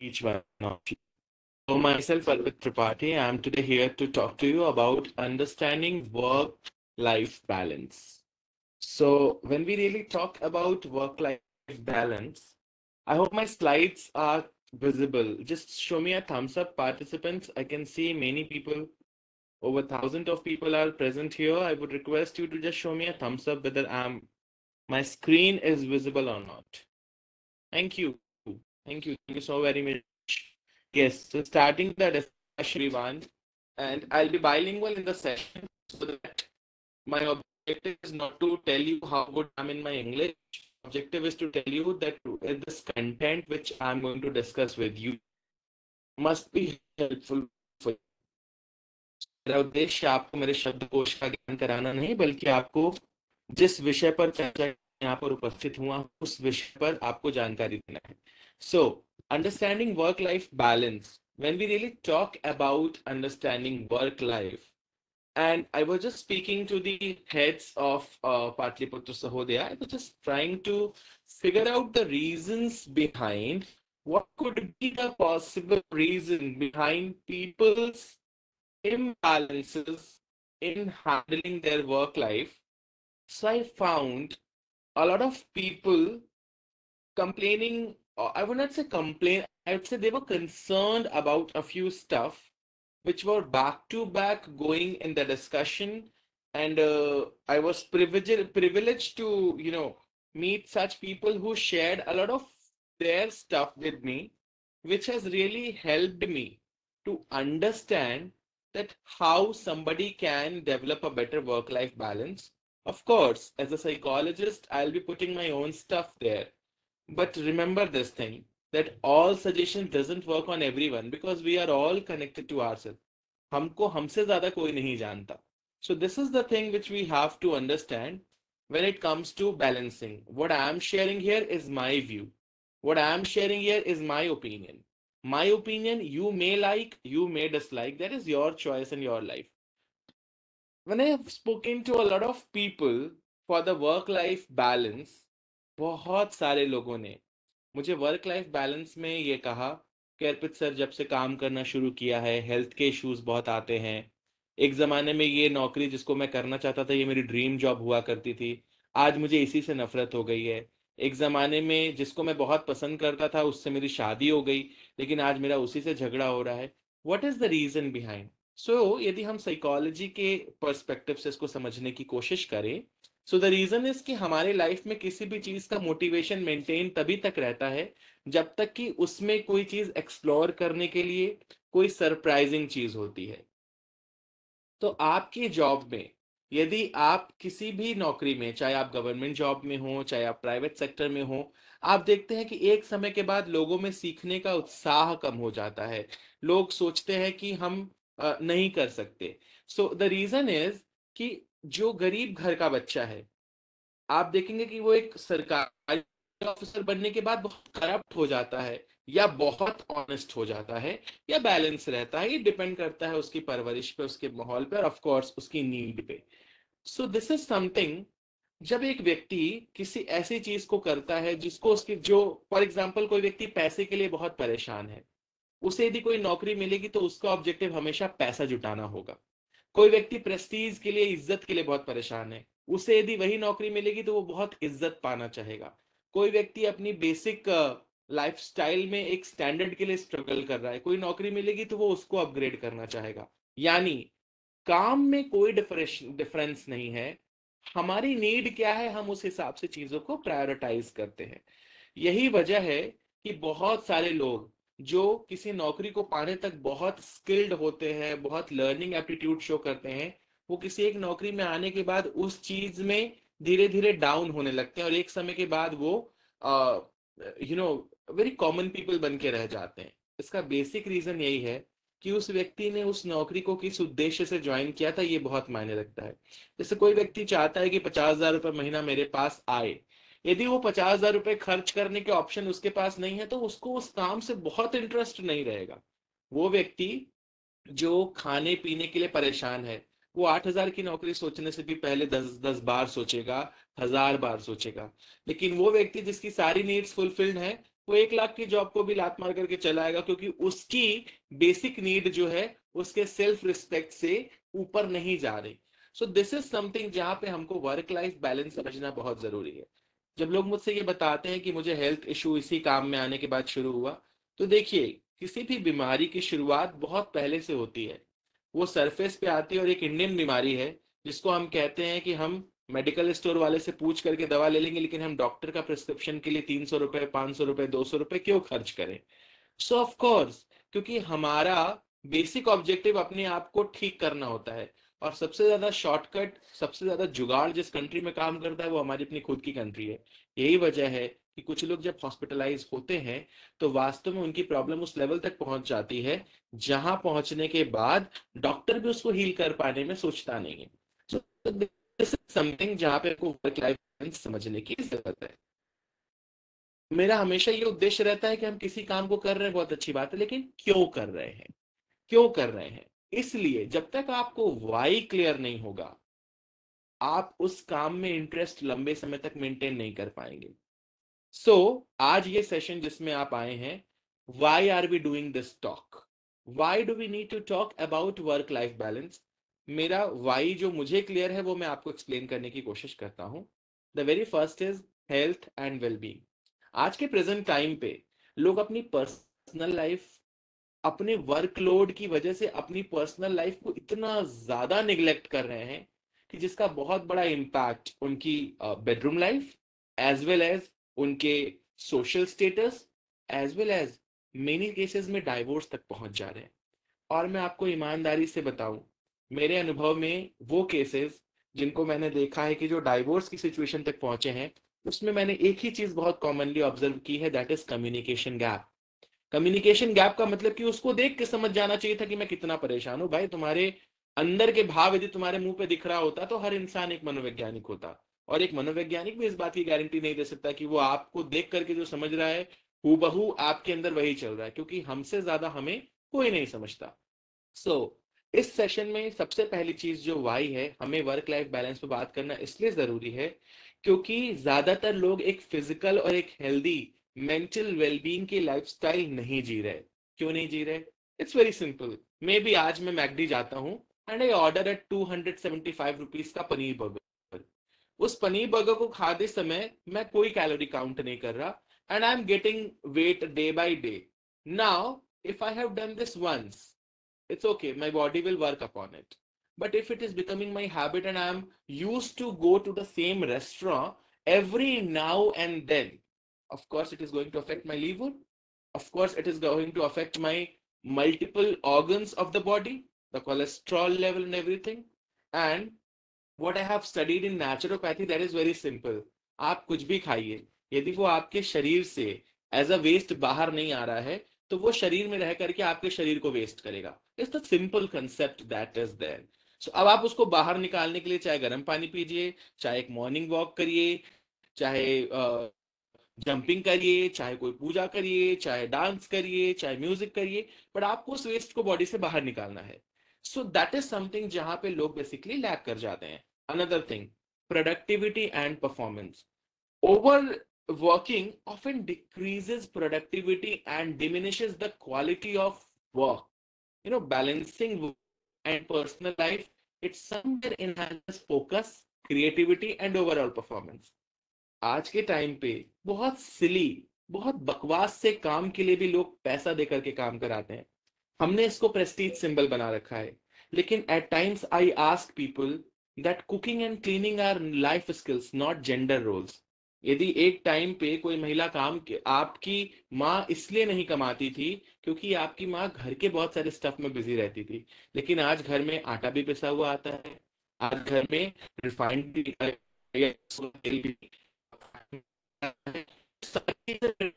each one of you. So myself, Arpit Tripathi, I am today here to talk to you about understanding work-life balance. So when we really talk about work-life balance, I hope my slides are visible. Just show me a thumbs up, participants. I can see many people, over thousands of people are present here. I would request you to just show me a thumbs up whether my screen is visible or not. Thank you. Thank you. Thank you so very much. Yes, so starting the discussion, everyone, and I'll be bilingual in the session so that my objective is not to tell you how good I'm in my English. My objective is to tell you that this content which I'm going to discuss with you must be helpful for you. मेरा उद्देश्य आपको मेरे शब्दकोश का ज्ञान कराना नहीं, बल्कि आपको जिस विषय पर चर्चा यहाँ पर उपस्थित हुआ उस विषय पर आपको जानकारी देना है. So, understanding work-life balance. When we really talk about understanding work-life, and I was just speaking to the heads of Patliputra Sahodaya, I was just trying to figure out the reasons behind what could be the possible reason behind people's imbalances in handling their work life. So I found a lot of people complaining, or I would not say complain, I would say they were concerned about a few stuff which were back to back going in the discussion. And I was privileged to, meet such people who shared a lot of their stuff with me, which has really helped me to understand that how somebody can develop a better work-life balance. Of course, as a psychologist, I'll be putting my own stuff there. But remember this thing that all suggestions doesn't work on everyone because we are all connected to ourselves. हमको हमसे ज्यादा कोई नहीं जानता. So this is the thing which we have to understand when it comes to balancing. What I am sharing here is my view. What I am sharing here is my opinion. My opinion, you may like, you may dislike. That is your choice in your life. When I have spoken to a lot of people for the work life balance, बहुत सारे लोगों ने मुझे work life balance में ये कहा कि अर्पित sir, जब से काम करना शुरू किया है हेल्थ के इश्यूज बहुत आते हैं. एक जमाने में ये नौकरी जिसको मैं करना चाहता था, ये मेरी ड्रीम जॉब हुआ करती थी, आज मुझे इसी से नफरत हो गई है. एक जमाने में जिसको मैं बहुत पसंद करता था उससे मेरी शादी हो गई, लेकिन आज मेरा उसी से झगड़ा हो रहा है. What is the reason behind? So यदि हम साइकोलॉजी के पर्सपेक्टिव से इसको समझने की कोशिश करें, सो द रीजन इज कि हमारे लाइफ में किसी भी चीज का मोटिवेशन मेंटेन तभी तक रहता है जब तक कि उसमें कोई चीज एक्सप्लोर करने के लिए कोई सरप्राइजिंग चीज होती है. तो आपकी जॉब में, यदि आप किसी भी नौकरी में, चाहे आप गवर्नमेंट जॉब में हो चाहे आप प्राइवेट सेक्टर में हो, आप देखते हैं कि एक समय के बाद लोगों में सीखने का उत्साह कम हो जाता है. लोग सोचते हैं कि हम नहीं कर सकते. सो द रीजन इज कि जो गरीब घर का बच्चा है, आप देखेंगे कि वो एक सरकारी ऑफिसर बनने के बाद बहुत करप्ट हो जाता है, या बहुत ऑनेस्ट हो जाता है, या बैलेंस रहता है. ये डिपेंड करता है उसकी परवरिश पे, उसके माहौल पे, और ऑफ कोर्स उसकी नीड पे. सो दिस इज समथिंग. जब एक व्यक्ति किसी ऐसी चीज को करता है जिसको उसकी, जो फॉर एग्जाम्पल कोई व्यक्ति पैसे के लिए बहुत परेशान है, उसे यदि कोई नौकरी मिलेगी तो उसका ऑब्जेक्टिव हमेशा पैसा जुटाना होगा. कोई व्यक्ति प्रेस्टीज के लिए, इज्जत के लिए बहुत परेशान है, उसे यदि वही नौकरी मिलेगी तो वो बहुत इज्जत पाना चाहेगा. कोई व्यक्ति अपनी बेसिक लाइफस्टाइल में एक स्टैंडर्ड के लिए स्ट्रगल कर रहा है, कोई नौकरी मिलेगी तो वो उसको अपग्रेड करना चाहेगा. यानी काम में कोई डिफरेंस नहीं है. हमारी नीड क्या है, हम उस हिसाब से चीजों को प्रायोरिटाइज करते हैं. यही वजह है कि बहुत सारे लोग जो किसी नौकरी को पाने तक बहुत स्किल्ड होते हैं, बहुत लर्निंग एप्टीट्यूड शो करते हैं, वो किसी एक नौकरी में आने के बाद उस चीज में धीरे धीरे डाउन होने लगते हैं, और एक समय के बाद वो वेरी कॉमन पीपल बन के रह जाते हैं. इसका बेसिक रीजन यही है कि उस व्यक्ति ने उस नौकरी को किस उद्देश्य से ज्वाइन किया था, ये बहुत मायने रखता है. जैसे कोई व्यक्ति चाहता है कि 50,000 रुपये महीना मेरे पास आए, यदि वो 50,000 रुपये खर्च करने के ऑप्शन उसके पास नहीं है तो उसको उस काम से बहुत इंटरेस्ट नहीं रहेगा. वो व्यक्ति जो खाने पीने के लिए परेशान है, वो 8,000 की नौकरी सोचने से भी पहले 10 10 बार सोचेगा, 1,000 बार सोचेगा. लेकिन वो व्यक्ति जिसकी सारी नीड्स फुलफिल्ड है, वो 1 लाख की जॉब को भी लात मार करके चलाएगा, क्योंकि उसकी बेसिक नीड जो है उसके सेल्फ रिस्पेक्ट से ऊपर नहीं जा रही। सो दिस इज समथिंग जहां पे हमको वर्क लाइफ बैलेंस समझना बहुत जरूरी है। जब लोग मुझसे ये बताते हैं कि मुझे हेल्थ इशू इसी काम में आने के बाद शुरू हुआ, तो देखिए, किसी भी बीमारी की शुरुआत बहुत पहले से होती है। वो सरफेस पे आती है और एक इंडियन बीमारी है जिसको हम कहते हैं कि हम मेडिकल स्टोर वाले से पूछ करके दवा ले लेंगे, लेकिन हम डॉक्टर का प्रिस्क्रिप्शन के लिए 300 रुपए, 500 रुपए, 200 रुपए क्यों खर्च करें? सो ऑफ कोर्स, क्योंकि हमारा बेसिक ऑब्जेक्टिव अपने आप को ठीक करना होता है। और सबसे ज्यादा शॉर्टकट, सबसे ज्यादा जुगाड़ जिस कंट्री में काम करता है वो हमारी अपनी खुद की कंट्री है। यही वजह है कि कुछ लोग जब हॉस्पिटलाइज होते हैं तो वास्तव में उनकी प्रॉब्लम उस लेवल तक पहुंच जाती है जहां पहुंचने के बाद डॉक्टर भी उसको हील कर पाने में सोचता नहीं है। सो दिस इज समथिंग जहां पे आपको वर्क लाइफ बैलेंस समझने की जरूरत है। मेरा हमेशा ये उद्देश्य रहता है कि हम किसी काम को कर रहे हैं, बहुत अच्छी बात है, लेकिन क्यों कर रहे हैं? क्यों कर रहे हैं? इसलिए जब तक आपको वाई क्लियर नहीं होगा, आप उस काम में इंटरेस्ट लंबे समय तक मेंटेन नहीं कर पाएंगे। सो आज ये सेशन जिसमें आप आए हैं, why are we doing this talk? Why do we need to talk about work life balance? मेरा वाई जो मुझे क्लियर है वो मैं आपको एक्सप्लेन करने की कोशिश करता हूं। The very first is health and wellbeing. आज के प्रेजेंट टाइम पे लोग अपनी पर्सनल लाइफ, अपने वर्कलोड की वजह से अपनी पर्सनल लाइफ को इतना ज्यादा निगलेक्ट कर रहे हैं कि जिसका बहुत बड़ा इम्पैक्ट उनकी bedroom life, as well as उनके social status, as well as many cases में डाइवोर्स तक पहुंच जा रहे हैं। और मैं आपको ईमानदारी से बताऊं, मेरे अनुभव में वो केसेस जिनको मैंने देखा है कि जो डाइवोर्स की सिचुएशन तक पहुंचे हैं, उसमें मैंने एक ही चीज बहुत कॉमनली ऑब्जर्व की है, that is communication gap. Communication gap का मतलब कि उसको देख के समझ जाना चाहिए था कि मैं कितना परेशान हूं। भाई, तुम्हारे अंदर के भाव यदि तुम्हारे मुंह पे दिख रहा होता तो हर इंसान एक मनोवैज्ञानिक होता। और एक मनोवैज्ञानिक भी इस बात की गारंटी नहीं दे सकता कि वो आपको देख करके जो समझ रहा है हूबहू आपके अंदर वही चल रहा है, क्योंकि हमसे ज्यादा हमें कोई नहीं समझता। सो इस सेशन में सबसे पहली चीज जो वाई है, हमें वर्क लाइफ बैलेंस पे बात करना इसलिए जरूरी है क्योंकि ज्यादातर लोग एक फिजिकल और एक हेल्दी मेंटल वेलबींग की लाइफस्टाइल नहीं जी रहे। क्यों नहीं जी रहे? It's very simple. Maybe आज मैं मैकडी जाता हूँ and I order at 275 rupees का पनीर बर्गर। उस पनीर बर्गर को खाते समय मैं कोई कैलोरी काउंट नहीं कर रहा and I am getting weight day by day. Now if I have done this once, it's okay, my body will work upon it. But if it is becoming my habit and I'm used to go to the same restaurant every now and then, of course it is going to affect my liver, of course it is going to affect my multiple organs of the body, the cholesterol level and everything. And what I have studied in naturopathy, that is very simple. आप कुछ भी खाइए, यदि वो आपके शरीर से as a waste बाहर नहीं आ रहा है तो वो शरीर में रह करके आपके शरीर को वेस्ट करेगा। It's the simple concept that is there. So अब आप उसको बाहर निकालने के लिए चाहे गर्म पानी पीजिए, चाहे एक मॉर्निंग वॉक करिए, चाहे जंपिंग करिए, चाहे कोई पूजा करिए, चाहे डांस करिए, चाहे म्यूजिक करिए, बट आपको उस वेस्ट को बॉडी से बाहर निकालना है। सो दैट इज समथिंग जहां पे लोग बेसिकली लैक कर जाते हैं। Another thing, productivity and performance. Overworking often decreases productivity and diminishes the quality of work. Balancing work and personal life, it somewhere enhances focus, creativity, and overall performance. आज के time पे बहुत सिली, बहुत बकवास से काम के लिए भी लोग पैसा देकर के काम कराते हैं। हमने इसको प्रेस्टीज सिंबल बना रखा है। लेकिन at times I ask people that cooking and cleaning are life skills, not gender roles. यदि एक टाइम पे कोई महिला आपकी माँ इसलिए नहीं कमाती थी क्योंकि आपकी माँ घर के बहुत सारे स्टफ में बिजी रहती थी, लेकिन आज घर में आटा भी पिसा हुआ आता है, आज घर में रिफाइंड तेल भी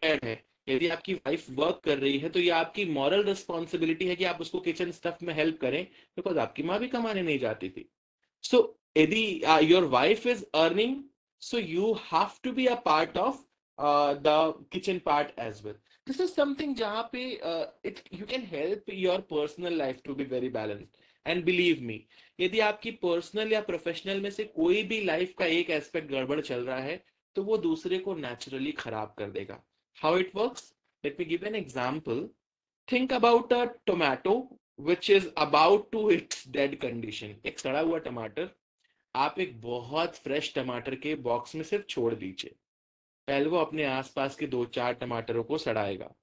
है। यदि आपकी वाइफ वर्क कर रही है तो ये आपकी मॉरल रिस्पॉन्सिबिलिटी है कि आप उसको किचन स्टफ में हेल्प करें, बिकॉज आपकी माँ भी कमाने नहीं जाती थी। सो यदि your wife is earning, so you have to be a part of the kitchen part as well. This is something जहाँ पे you can help your personal life to be very balanced. And believe me, यदि आपकी personal या professional में से कोई भी life का एक एस्पेक्ट गड़बड़ चल रहा है तो वो दूसरे को नेचुरली खराब कर देगा। How it works? Let me give you an example. Think about a tomato which is about to its dead condition. एक सड़ा हुआ टमाटर आप एक बहुत फ्रेश टमाटर के बॉक्स में सिर्फ छोड़ दीजिए, पहले वो अपने आसपास के दो चार टमाटरों को सड़ाएगा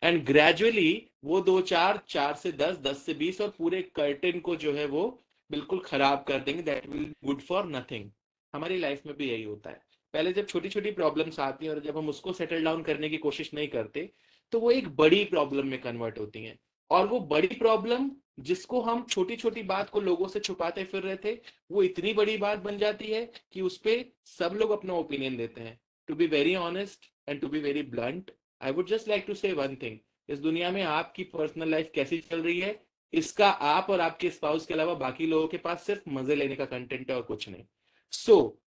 एंड ग्रेजुअली वो दो चार, चार से दस, दस से बीस और पूरे कर्टेन को जो है वो बिल्कुल खराब कर देंगे. That will good for nothing. हमारी लाइफ में भी यही होता है. पहले जब छोटी छोटी प्रॉब्लम्स आती हैं और जब हम उसको सेटल डाउन करने की कोशिश नहीं करते तो वो एक बड़ी प्रॉब्लम में कन्वर्ट होती हैं. और वो बड़ी प्रॉब्लम जिसको हम छोटी छोटी बात को लोगों से छुपाते फिर रहे थे, वो इतनी बड़ी बात बन जाती है कि उस पर सब लोग अपना ओपिनियन देते हैं. To be very honest and to be very blunt, I would just like to say one thing. इस दुनिया में आपकी पर्सनल लाइफ कैसी चल रही है, इसका आप और आपके स्पाउस के अलावा बाकी लोगों के पास सिर्फ मजे लेने का कंटेंट है और कुछ नहीं. So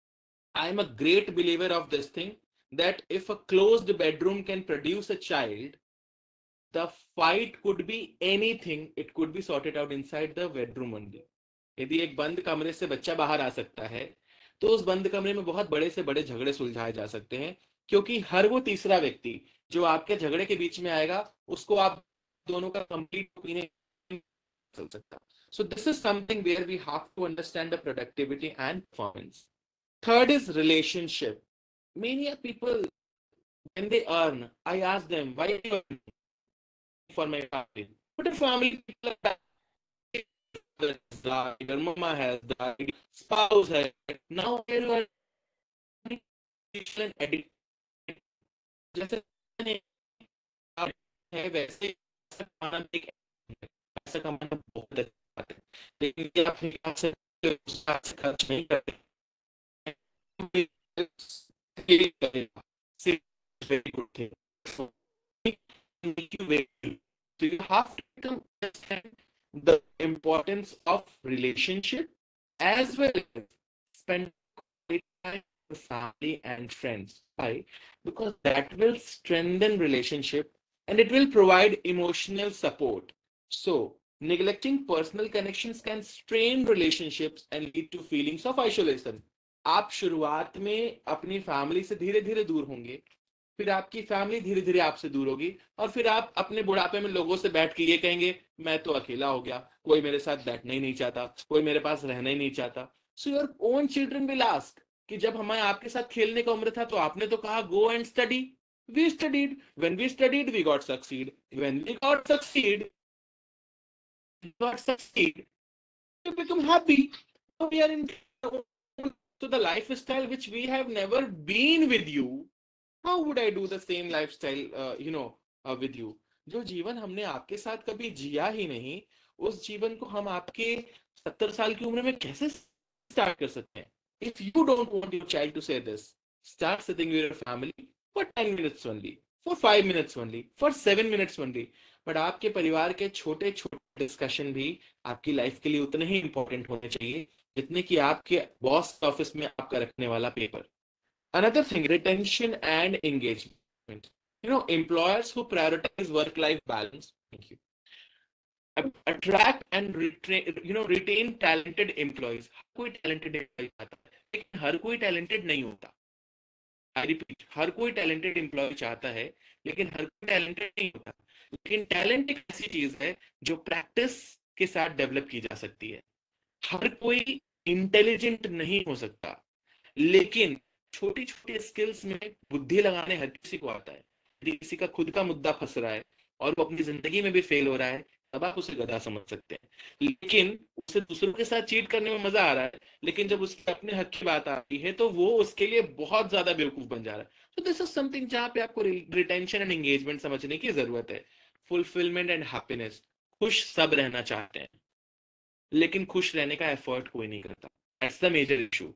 I am a great believer of this thing that if a closed bedroom can produce a child, the fight could be anything. It could be sorted out inside the bedroom only. यदि एक बंद कमरे से बच्चा बाहर आ सकता है तो उस बंद कमरे में बहुत बड़े से बड़े झगड़े सुलझाए जा सकते हैं, क्योंकि हर वो तीसरा व्यक्ति जो आपके झगड़े के बीच में आएगा उसको आप दोनों का कंप्लीट ओपिनियन चल सकता. So this is something where we have to understand the productivity and performance. Third is relationship. Many people, when they earn, I ask them, why are you earning? For my family. But the family people are died, your mama has died, spouse has died. Now you are addict. जैसे है वैसे कमाना एक पैसा कमाना बहुत अच्छी बात है, लेकिन ये अपने आप से खर्च नहीं करते very good thing. So make you very good. So you have to understand the importance of relationship as well as spend time with family and friends. Why? Because that will strengthen relationship and it will provide emotional support. So neglecting personal connections can strain relationships and lead to feelings of isolation. आप शुरुआत में अपनी family से धीरे धीरे दूर होंगे, फिर आपकी फैमिली धीरे धीरे आपसे दूर होगी और फिर आप अपने बुढ़ापे में लोगों से बैठ के ये कहेंगे, मैं तो अकेला हो गया, कोई मेरे साथ बैठना ही नहीं चाहता, कोई मेरे पास रहना ही नहीं चाहता. So your own children will ask कि जब हमें आपके साथ खेलने का उम्र था तो आपने तो कहा go and study. We studied, when we studied we got succeed, when we got succeed, you become happy. So we are in to the lifestyle which we have never been with you. How would I do the same lifestyle, with you? जो जीवन हमने आपके साथ कभी जिया ही नहीं, उस जीवन को हम आपके 70 साल की उम्र में कैसे स्टार्ट कर सकते हैं? If you don't want your child to say this, start sitting with your family for 10 minutes only, for 5 minutes only, for 7 minutes only. But आपके परिवार के छोटे छोटे डिस्कशन भी आपकी लाइफ के लिए उतने ही इंपॉर्टेंट होने चाहिए जितने कि आपके बॉस ऑफिस में आपका रखने वाला paper. Another thing, retention and engagement. Employers who prioritize work-life balance, thank you, attract and retain talented employees. कोई talented employee चाहता है, लेकिन हर कोई talented नहीं होता. I repeat, हर कोई talented employee चाहता है, लेकिन हर कोई talented नहीं होता. लेकिन टैलेंट एक ऐसी चीज है जो प्रैक्टिस के साथ डेवलप की जा सकती है. हर कोई इंटेलिजेंट नहीं हो सकता, लेकिन छोटी छोटी स्किल्स में बुद्धि लगाने हर किसी को आता है. यदि किसी का खुद का मुद्दा फंस रहा है और वो अपनी जिंदगी में भी फेल हो रहा है, तब आप उसे गधा समझ सकते हैं. लेकिन उसे दूसरों के साथ चीट करने में मजा आ रहा है, लेकिन जब उसके अपने हक की बात आती है तो वो उसके लिए बहुत ज्यादा बेवकूफ बन जा रहा है. तो दिस इज समथिंग जहां पे आपको रिटेंशन एंड एंगेजमेंट समझने की जरूरत है. Fulfilment and happiness. खुश सब रहना चाहते हैं, लेकिन खुश रहने का एफर्ट कोई नहीं करता. That's the major issue.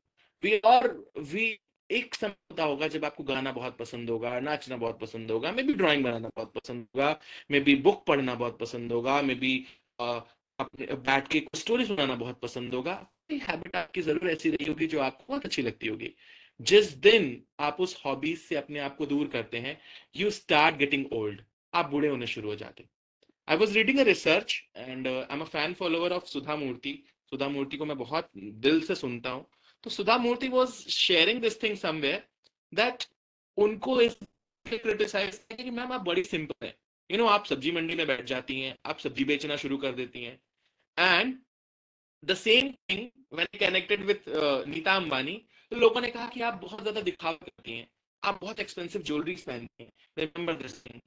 We एक समय होता होगा जब आपको गाना बहुत पसंद होगा, नाचना बहुत पसंद होगा, मे बी ड्राइंग बनाना बहुत पसंद होगा, मे बी बुक पढ़ना बहुत पसंद होगा, मे बी अपने बैठ के स्टोरी सुनाना बहुत पसंद होगा. हैबिट आपकी जरूर ऐसी रही होगी जो आपको बहुत अच्छी लगती होगी. जिस दिन आप उस हॉबीज से अपने आप को दूर करते हैं, यू स्टार्ट गेटिंग ओल्ड. आप बूढ़े होने शुरू हो जाते हैं. I was reading a research and I'm a fan follower of Sudha Murthy. सुधा मूर्ति को मैं बहुत दिल से सुनता हूँ. तो सुधा मूर्ति was sharing this thing somewhere that उनको इस उसके क्रिटिसाइज किया कि मैम आप बड़ी सिंपल है, आप सब्जी मंडी में बैठ जाती हैं, आप सब्जी बेचना शुरू कर देती हैं। And the same thing when connected with Nita Ambani, तो लोगों ने कहा कि आप बहुत ज्यादा दिखावा करती हैं, आप बहुत एक्सपेंसिव ज्वेलरीज पहनती हैं। रिमेंबर दिस थिंग,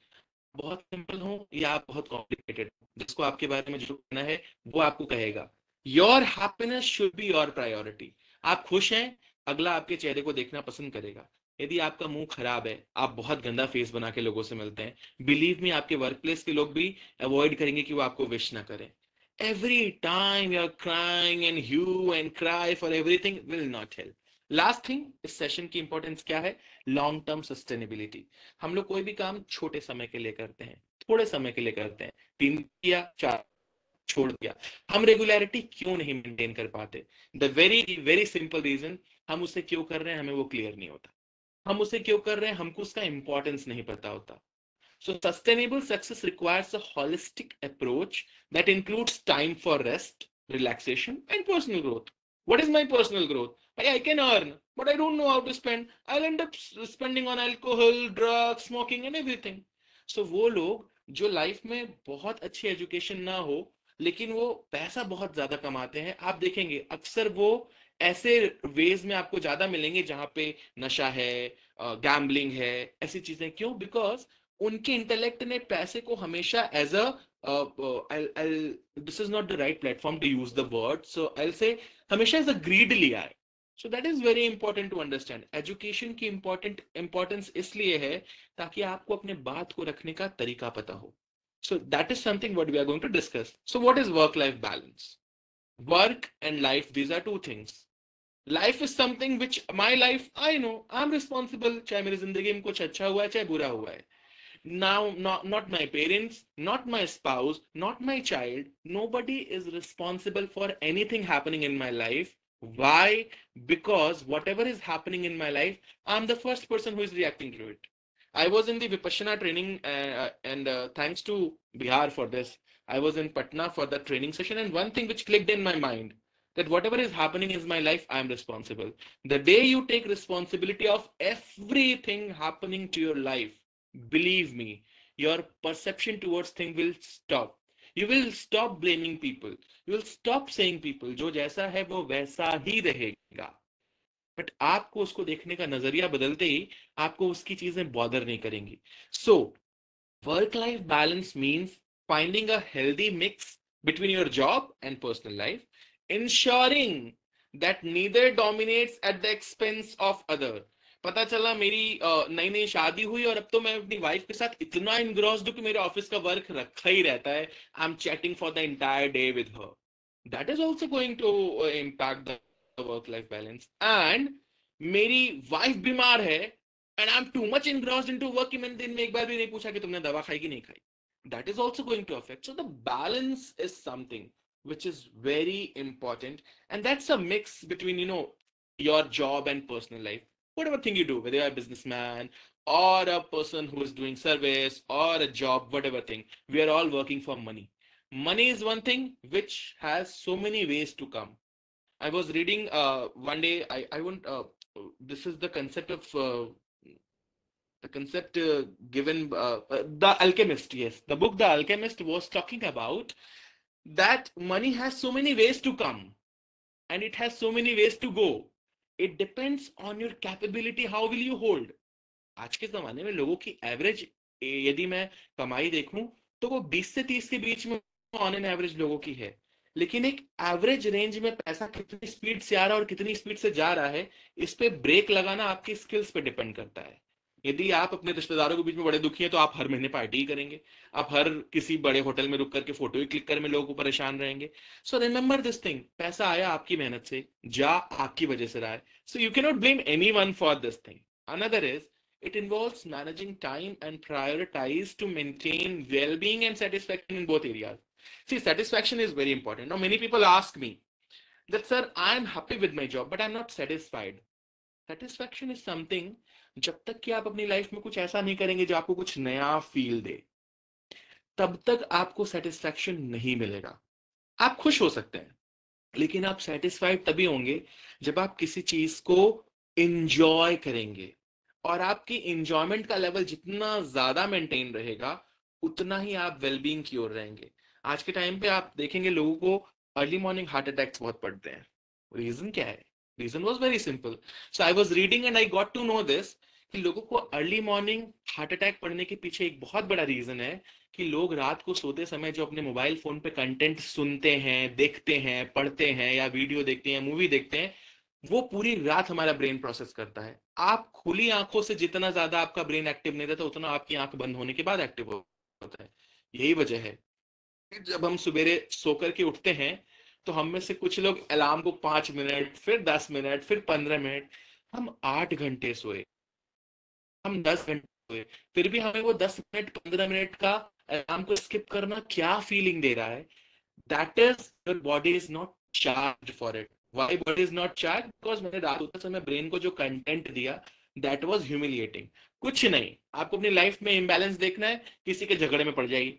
बहुत सिंपल हो या आप बहुत कॉम्प्लिकेटेड हो, जिसको आपके बारे में जो कहना है वो आपको कहेगा। Your happiness should be your priority. आप खुश हैं, अगला आपके चेहरे को देखना पसंद करेगा। यदि आपका मुंह खराब है, आप बहुत गंदा फेस बना के लोगों से मिलते हैं, बिलीव मी आपके वर्क प्लेस के लोग भी अवॉइड करेंगे कि वो आपको विश ना करें। Every time you are crying and hue and cry for everything will not help. Last thing, इस सेशन की इंपॉर्टेंस क्या है? Long term sustainability. हम लोग कोई भी काम छोटे समय के लिए करते हैं, थोड़े समय के लिए करते हैं, 3 या 4 छोड़ दिया। हम रेगुलरिटी क्यों नहीं मेंटेन कर पाते? The very very simple reason, हम उसे क्यों कर रहे हैं हमें वो क्लियर नहीं होता। हम उसे क्यों कर रहे हैं हमको उसका इंपॉर्टेंस नहीं पता होता। So sustainable success requires a holistic approach that includes time for rest, relaxation, and personal growth. What is my personal growth? I can earn, but I don't know how to spend. I'll end up spending on alcohol, drugs, smoking, and everything. So वो लोग जो life में बहुत अच्छी education ना हो, लेकिन वो पैसा बहुत ज्यादा कमाते हैं, आप देखेंगे अक्सर वो ऐसे वेज में आपको ज्यादा मिलेंगे जहां पे नशा है, गैम्बलिंग है, ऐसी चीजें। क्यों? बिकॉज उनके इंटेलेक्ट ने पैसे को हमेशा as a this is not the right platform to use the word, so I say हमेशा एज अ ग्रीड लिया है। So that is very important to understand. Education की इंपॉर्टेंस इसलिए है ताकि आपको अपने बात को रखने का तरीका पता हो। So that is something what we are going to discuss. So what is work life balance? Work and life, these are two things. Life is something which my life I know I am responsible, चाहे मेरी जिंदगी में कुछ अच्छा हुआ है चाहे बुरा हुआ है। Now, not my parents, not my spouse, not my child, nobody is responsible for anything happening in my life. Why? Because whatever is happening in my life, I'm the first person who is reacting to it. I was in the Vipassana training, and thanks to Bihar for this, I was in Patna for the training session, and one thing which clicked in my mind, that whatever is happening in my life, I am responsible. The day you take responsibility of everything happening to your life, believe me, your perception towards things will stop. You will stop blaming people. You will stop saying people जो जैसा है वो वैसा ही रहेगा। But आपको उसको देखने का नजरिया बदलते ही आपको उसकी चीजें बॉदर नहीं करेंगी। So work life balance means finding a healthy mix between your job and personal life, ensuring that neither dominates at the expense of other। पता चला मेरी नई नई शादी हुई और अब तो मैं अपनी वाइफ के साथ इतना इनग्रॉस्ड हूं कि मेरे ऑफिस का वर्क रखा ही रहता है। I am chatting for the entire day with her. That is also going to impact the work life balance. And मेरी वाइफ बीमार है and I am too much engrossed into work कि मैंने दिन में एक बार भी नहीं पूछा कि तुमने दवा खाई कि नहीं खाई। That is also going to affect. So the balance is something which is very important, and that's a mix between your job and personal life. Whatever thing you do, whether you're a businessman or a person who is doing service or a job, whatever thing, we are all working for money. Money is one thing which has so many ways to come. I was reading one day. I want this is the concept given The Alchemist. Yes, the book The Alchemist was talking about that money has so many ways to come and it has so many ways to go. It depends on your capability. How will you hold? आज के जमाने में लोगों की average, यदि मैं कमाई देखूं तो वो 20 से 30 के बीच में ऑन एन एवरेज लोगों की है। लेकिन एक एवरेज रेंज में पैसा कितनी स्पीड से आ रहा है और कितनी स्पीड से जा रहा है, इस पे ब्रेक लगाना आपकी स्किल्स पे डिपेंड करता है। यदि आप अपने रिश्तेदारों के बीच में बड़े दुखी हैं तो आप हर महीने पार्टी ही करेंगे, आप हर किसी बड़े होटल में रुक करके फोटो ही क्लिक करने में लोगों को परेशान रहेंगे। सो रिमेंबर दिस थिंग, पैसा आया आपकी मेहनत से, जा आपकी वजह से रहा है। So you can not blame any one for this thing. Another is, it involves managing time and prioritize to maintain well-being and satisfaction in both areas. See, satisfaction is very important. Now, many people ask me that, sir, I am happy with my job, but I'm not satisfied. Satisfaction is something, जब तक कि आप अपनी life में कुछ ऐसा नहीं करेंगे जो आपको कुछ नया फील दे, तब तक आपको सेटिस्फैक्शन नहीं मिलेगा। आप खुश हो सकते हैं, लेकिन आप सेटिस्फाइड तभी होंगे जब आप किसी चीज को इंजॉय करेंगे। और आपकी इंजॉयमेंट का लेवल जितना ज्यादा मेंटेन रहेगा, उतना ही आप वेलबींग की ओर रहेंगे। आज के टाइम पे आप देखेंगे लोगों को अर्ली मॉर्निंग हार्ट अटैक्स बहुत पड़ते हैं। रीजन क्या है? Reason was very simple. So I was reading and I got to know this कि लोगों को अर्ली मॉर्निंग हार्ट अटैक पड़ने के पीछे एक बहुत बड़ा रीजन है कि लोग रात को सोते समय जो अपने मोबाइल फोन पे कंटेंट सुनते हैं, देखते हैं, पढ़ते हैं, या वीडियो देखते हैं, मूवी देखते हैं, वो पूरी रात हमारा ब्रेन प्रोसेस करता है। आप खुली आंखों से जितना ज्यादा आपका ब्रेन एक्टिव नहीं रहता, उतना आपकी आंख बंद होने के बाद एक्टिव होता है। यही वजह है कि जब हम सवेरे सोकर के उठते हैं, तो हम में से कुछ लोग अलार्म को 5 मिनट, फिर 10 मिनट, फिर 15 मिनट, हम 8 घंटे सोए, हम 10 घंटे सोए, फिर भी हमें वो 10 मिनट 15 मिनट का अलार्म को स्किप करना क्या फीलिंग दे रहा है? That is, your body is not charged for it. Why body is not charged? Because मैंने रात होते समय ब्रेन को जो कंटेंट दिया, that was humiliating. कुछ नहीं, आपको अपनी लाइफ में इम्बैलेंस देखना है, किसी के झगड़े में पड़ जाएगी,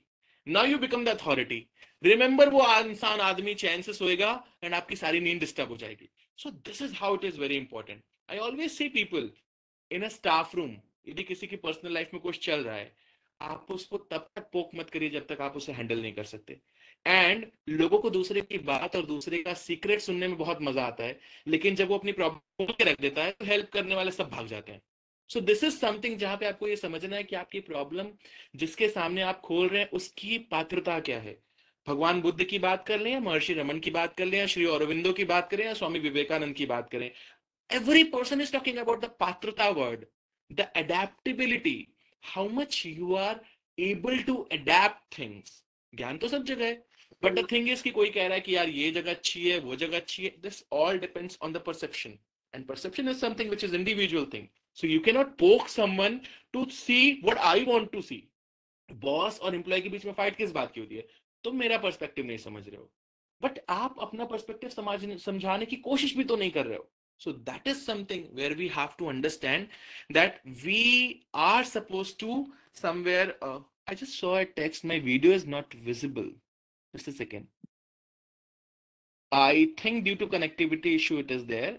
now you become the authority. Remember, वो इंसान आदमी चैन से सोएगा एंड आपकी सारी नींद डिस्टर्ब हो जाएगी। सो this is how it is very important. I always see people in a staff room, यदि किसी की पर्सनल लाइफ में कुछ चल रहा है, आप उसको तब तक पोक मत करिए जब तक आप उसे हैंडल नहीं कर सकते। एंड लोगों को दूसरे की बात और दूसरे का सीक्रेट सुनने में बहुत मजा आता है, लेकिन जब वो अपनी प्रॉब्लम के रख देता है तो हेल्प करने वाले सब भाग जाते हैं। सो दिस इज समथिंग जहां पे आपको ये समझना है कि आपकी प्रॉब्लम जिसके सामने आप खोल रहे हैं उसकी पात्रता क्या है। भगवान बुद्ध की बात कर लें, या महर्षि रमन की बात कर लें, या श्री अरविंदो की बात करें, या स्वामी विवेकानंद की बात करें, every person is talking about the patrata word, the adaptability, how much you are able to adapt things। ज्ञान तो सब जगह है, बट द थिंग इज कि कोई कह रहा है कि यार ये जगह अच्छी है, वो जगह अच्छी है। This all depends on the perception, and perception is something which is individual thing. So you can not poke someone to see what I want to see. Boss और एम्प्लॉय के बीच में फाइट किस बात की होती है? तुम मेरा पर्सपेक्टिव नहीं समझ रहे हो, बट आप अपना पर्सपेक्टिव समझाने की कोशिश भी तो नहीं कर रहे हो। So that is something where we have to understand that we are supposed to somewhere. I just saw a text. My video is not visible. Just a second. I think due to connectivity issue, it is there.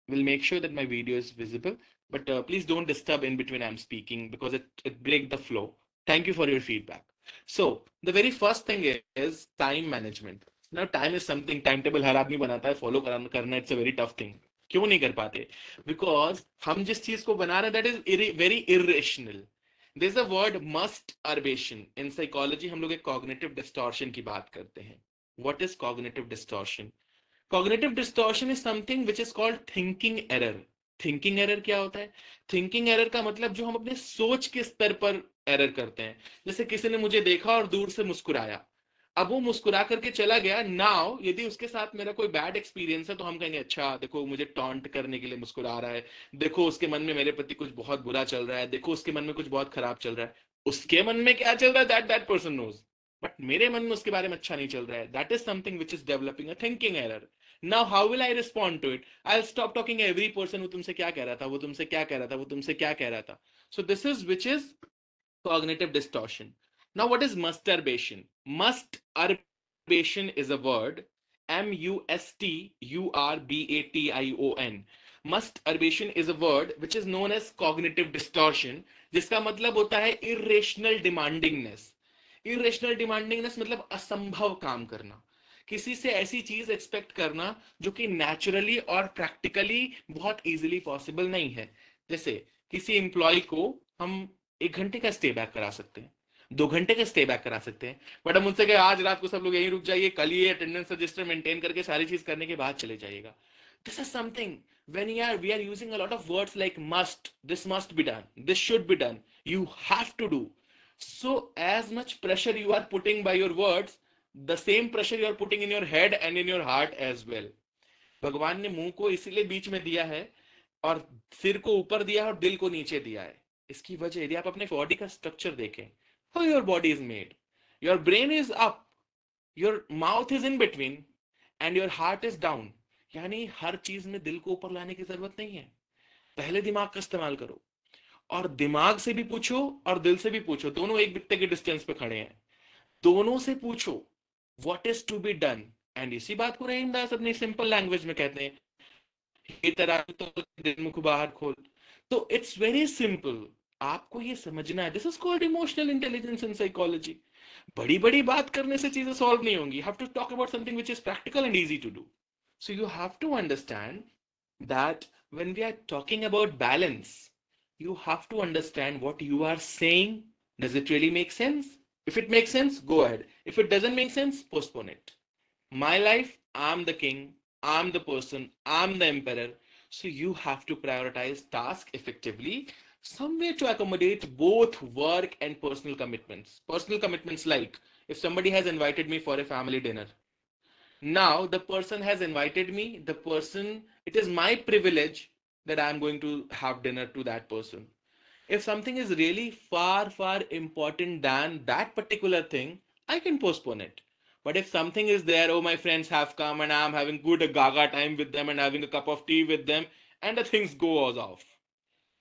We'll make sure that my video is visible. But please don't disturb in between I'm speaking because it breaks the flow. Thank you for your feedback. So the very first thing is time management. Now time is something timetable हर आदमी बनाता है, follow करना it's a very tough thing. क्यों नहीं कर पाते? Because हम जिस चीज को बना रहे हैं that is very irrational. There's a word must arbation. In psychology हम लोग एक cognitive distortion की बात करते हैं. What is cognitive distortion? Cognitive distortion is something which is called thinking error. Thinking error क्या होता है? थिंकिंग एरर का मतलब जो हम अपने सोच के स्तर पर एरर करते हैं। जैसे किसी ने मुझे देखा और दूर से मुस्कुराया, अब वो मुस्कुरा करके चला गया। नाउ यदि उसके साथ मेरा कोई बैड एक्सपीरियंस है तो हम कहेंगे अच्छा देखो मुझे टॉन्ट करने के लिए मुस्कुरा रहा है, देखो उसके मन में मेरे प्रति कुछ बहुत बुरा चल रहा है, देखो उसके मन में कुछ बहुत खराब चल रहा है। उसके मन में क्या चल रहा है that that person knows, but मेरे मन में उसके बारे में अच्छा नहीं चल रहा है। That is something which is developing a thinking error. Now how will I respond to it? I stop talking every person, वो तुमसे क्या कह रहा था, वो तुमसे क्या कह रहा था, वो तुमसे क्या कह रहा था। सो this is which is cognitive distortion. Now, what is masturbation? Masturbation is a word, Musturbation. Masturbation is a word which is known as cognitive distortion, जिसका मतलब होता है irrational demandingness. Irrational demandingness मतलब असंभव काम करना, किसी से ऐसी चीज एक्सपेक्ट करना जो कि नेचुरली और प्रैक्टिकली बहुत इजीली पॉसिबल नहीं है। जैसे किसी एम्प्लॉय को हम 1 घंटे का स्टे बैक करा सकते हैं, 2 घंटे का स्टे बैक करा सकते हैं, बट हम उनसे कहे आज रात को सब लोग यहीं रुक जाइए, कल ये अटेंडेंस रजिस्टर मेंटेन करके सारी चीज करने के बाद चले जाइएगा। This is something when we are using a lot of words like must, this must be done, this should be done, you have to do. So as much pressure you are putting by your words, the same pressure you are putting in your head and in your heart as well. भगवान ने मुंह को इसीलिए बीच में दिया है और सिर को ऊपर दिया है और दिल को नीचे दिया है। इसकी वजह यदि आप अपने बॉडी का स्ट्रक्चर देखें, how your body is made, your brain is up, your mouth is in between and your heart is down. यानी हर चीज में दिल को ऊपर लाने की जरूरत नहीं है। पहले दिमाग का इस्तेमाल करो, और दिमाग से भी पूछो और दिल से भी पूछो, दोनों एक बित्ते के डिस्टेंस पे खड़े हैं, दोनों से पूछो what is to be done. And इसी बात को रहीमदास अपनी सिंपल लैंग्वेज में कहते हैं, ये तराजू तो दिल मुख बाहर खोल। तो इट्स वेरी सिंपल, आपको ये समझना है, this is called emotional intelligence in psychology. बड़ी बड़ी बात करने से चीजें सॉल्व नहीं होंगी, have to talk about something which is practical and easy to do. So you have to understand that when we are talking about balance, you have to understand what you are saying. Does it really make sense? If it makes sense, go ahead. If it doesn't make sense, postpone it. My life, I'm the king, I'm the person, I'm the emperor. So you have to prioritize task effectively, somewhere to accommodate both work and personal commitments. Personal commitments like if somebody has invited me for a family dinner, now the person has invited me, the person, it is my privilege that I'm going to have dinner to that person. If something is really far, far important than that particular thing, I can postpone it. But if something is there, oh, my friends have come and I'm having good gaga time with them and having a cup of tea with them, and the things go off.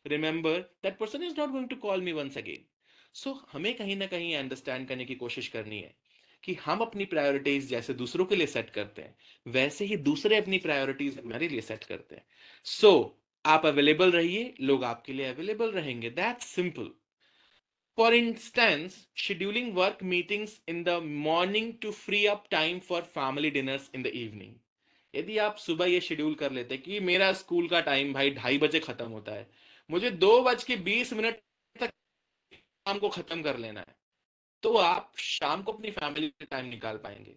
Remember, that person is not going to call me once again. So हमें कहीं ना कहीं understand करने की कोशिश करनी है कि हम अपनी प्रायोरिटीज जैसे दूसरों के लिए सेट करते हैं, वैसे ही दूसरे अपनी प्रायोरिटीज हमारे लिए सेट करते हैं। सो आप अवेलेबल रहिए, लोग आपके लिए अवेलेबल रहेंगे, that's simple. For instance, scheduling work meetings in the morning to free up time for family dinners in the evening. यदि आप सुबह ये शेड्यूल कर लेते कि मेरा स्कूल का टाइम भाई 2:30 बजे खत्म होता है, मुझे 2:20 तक काम को खत्म कर लेना है, तो आप शाम को अपनी फैमिली के टाइम निकाल पाएंगे।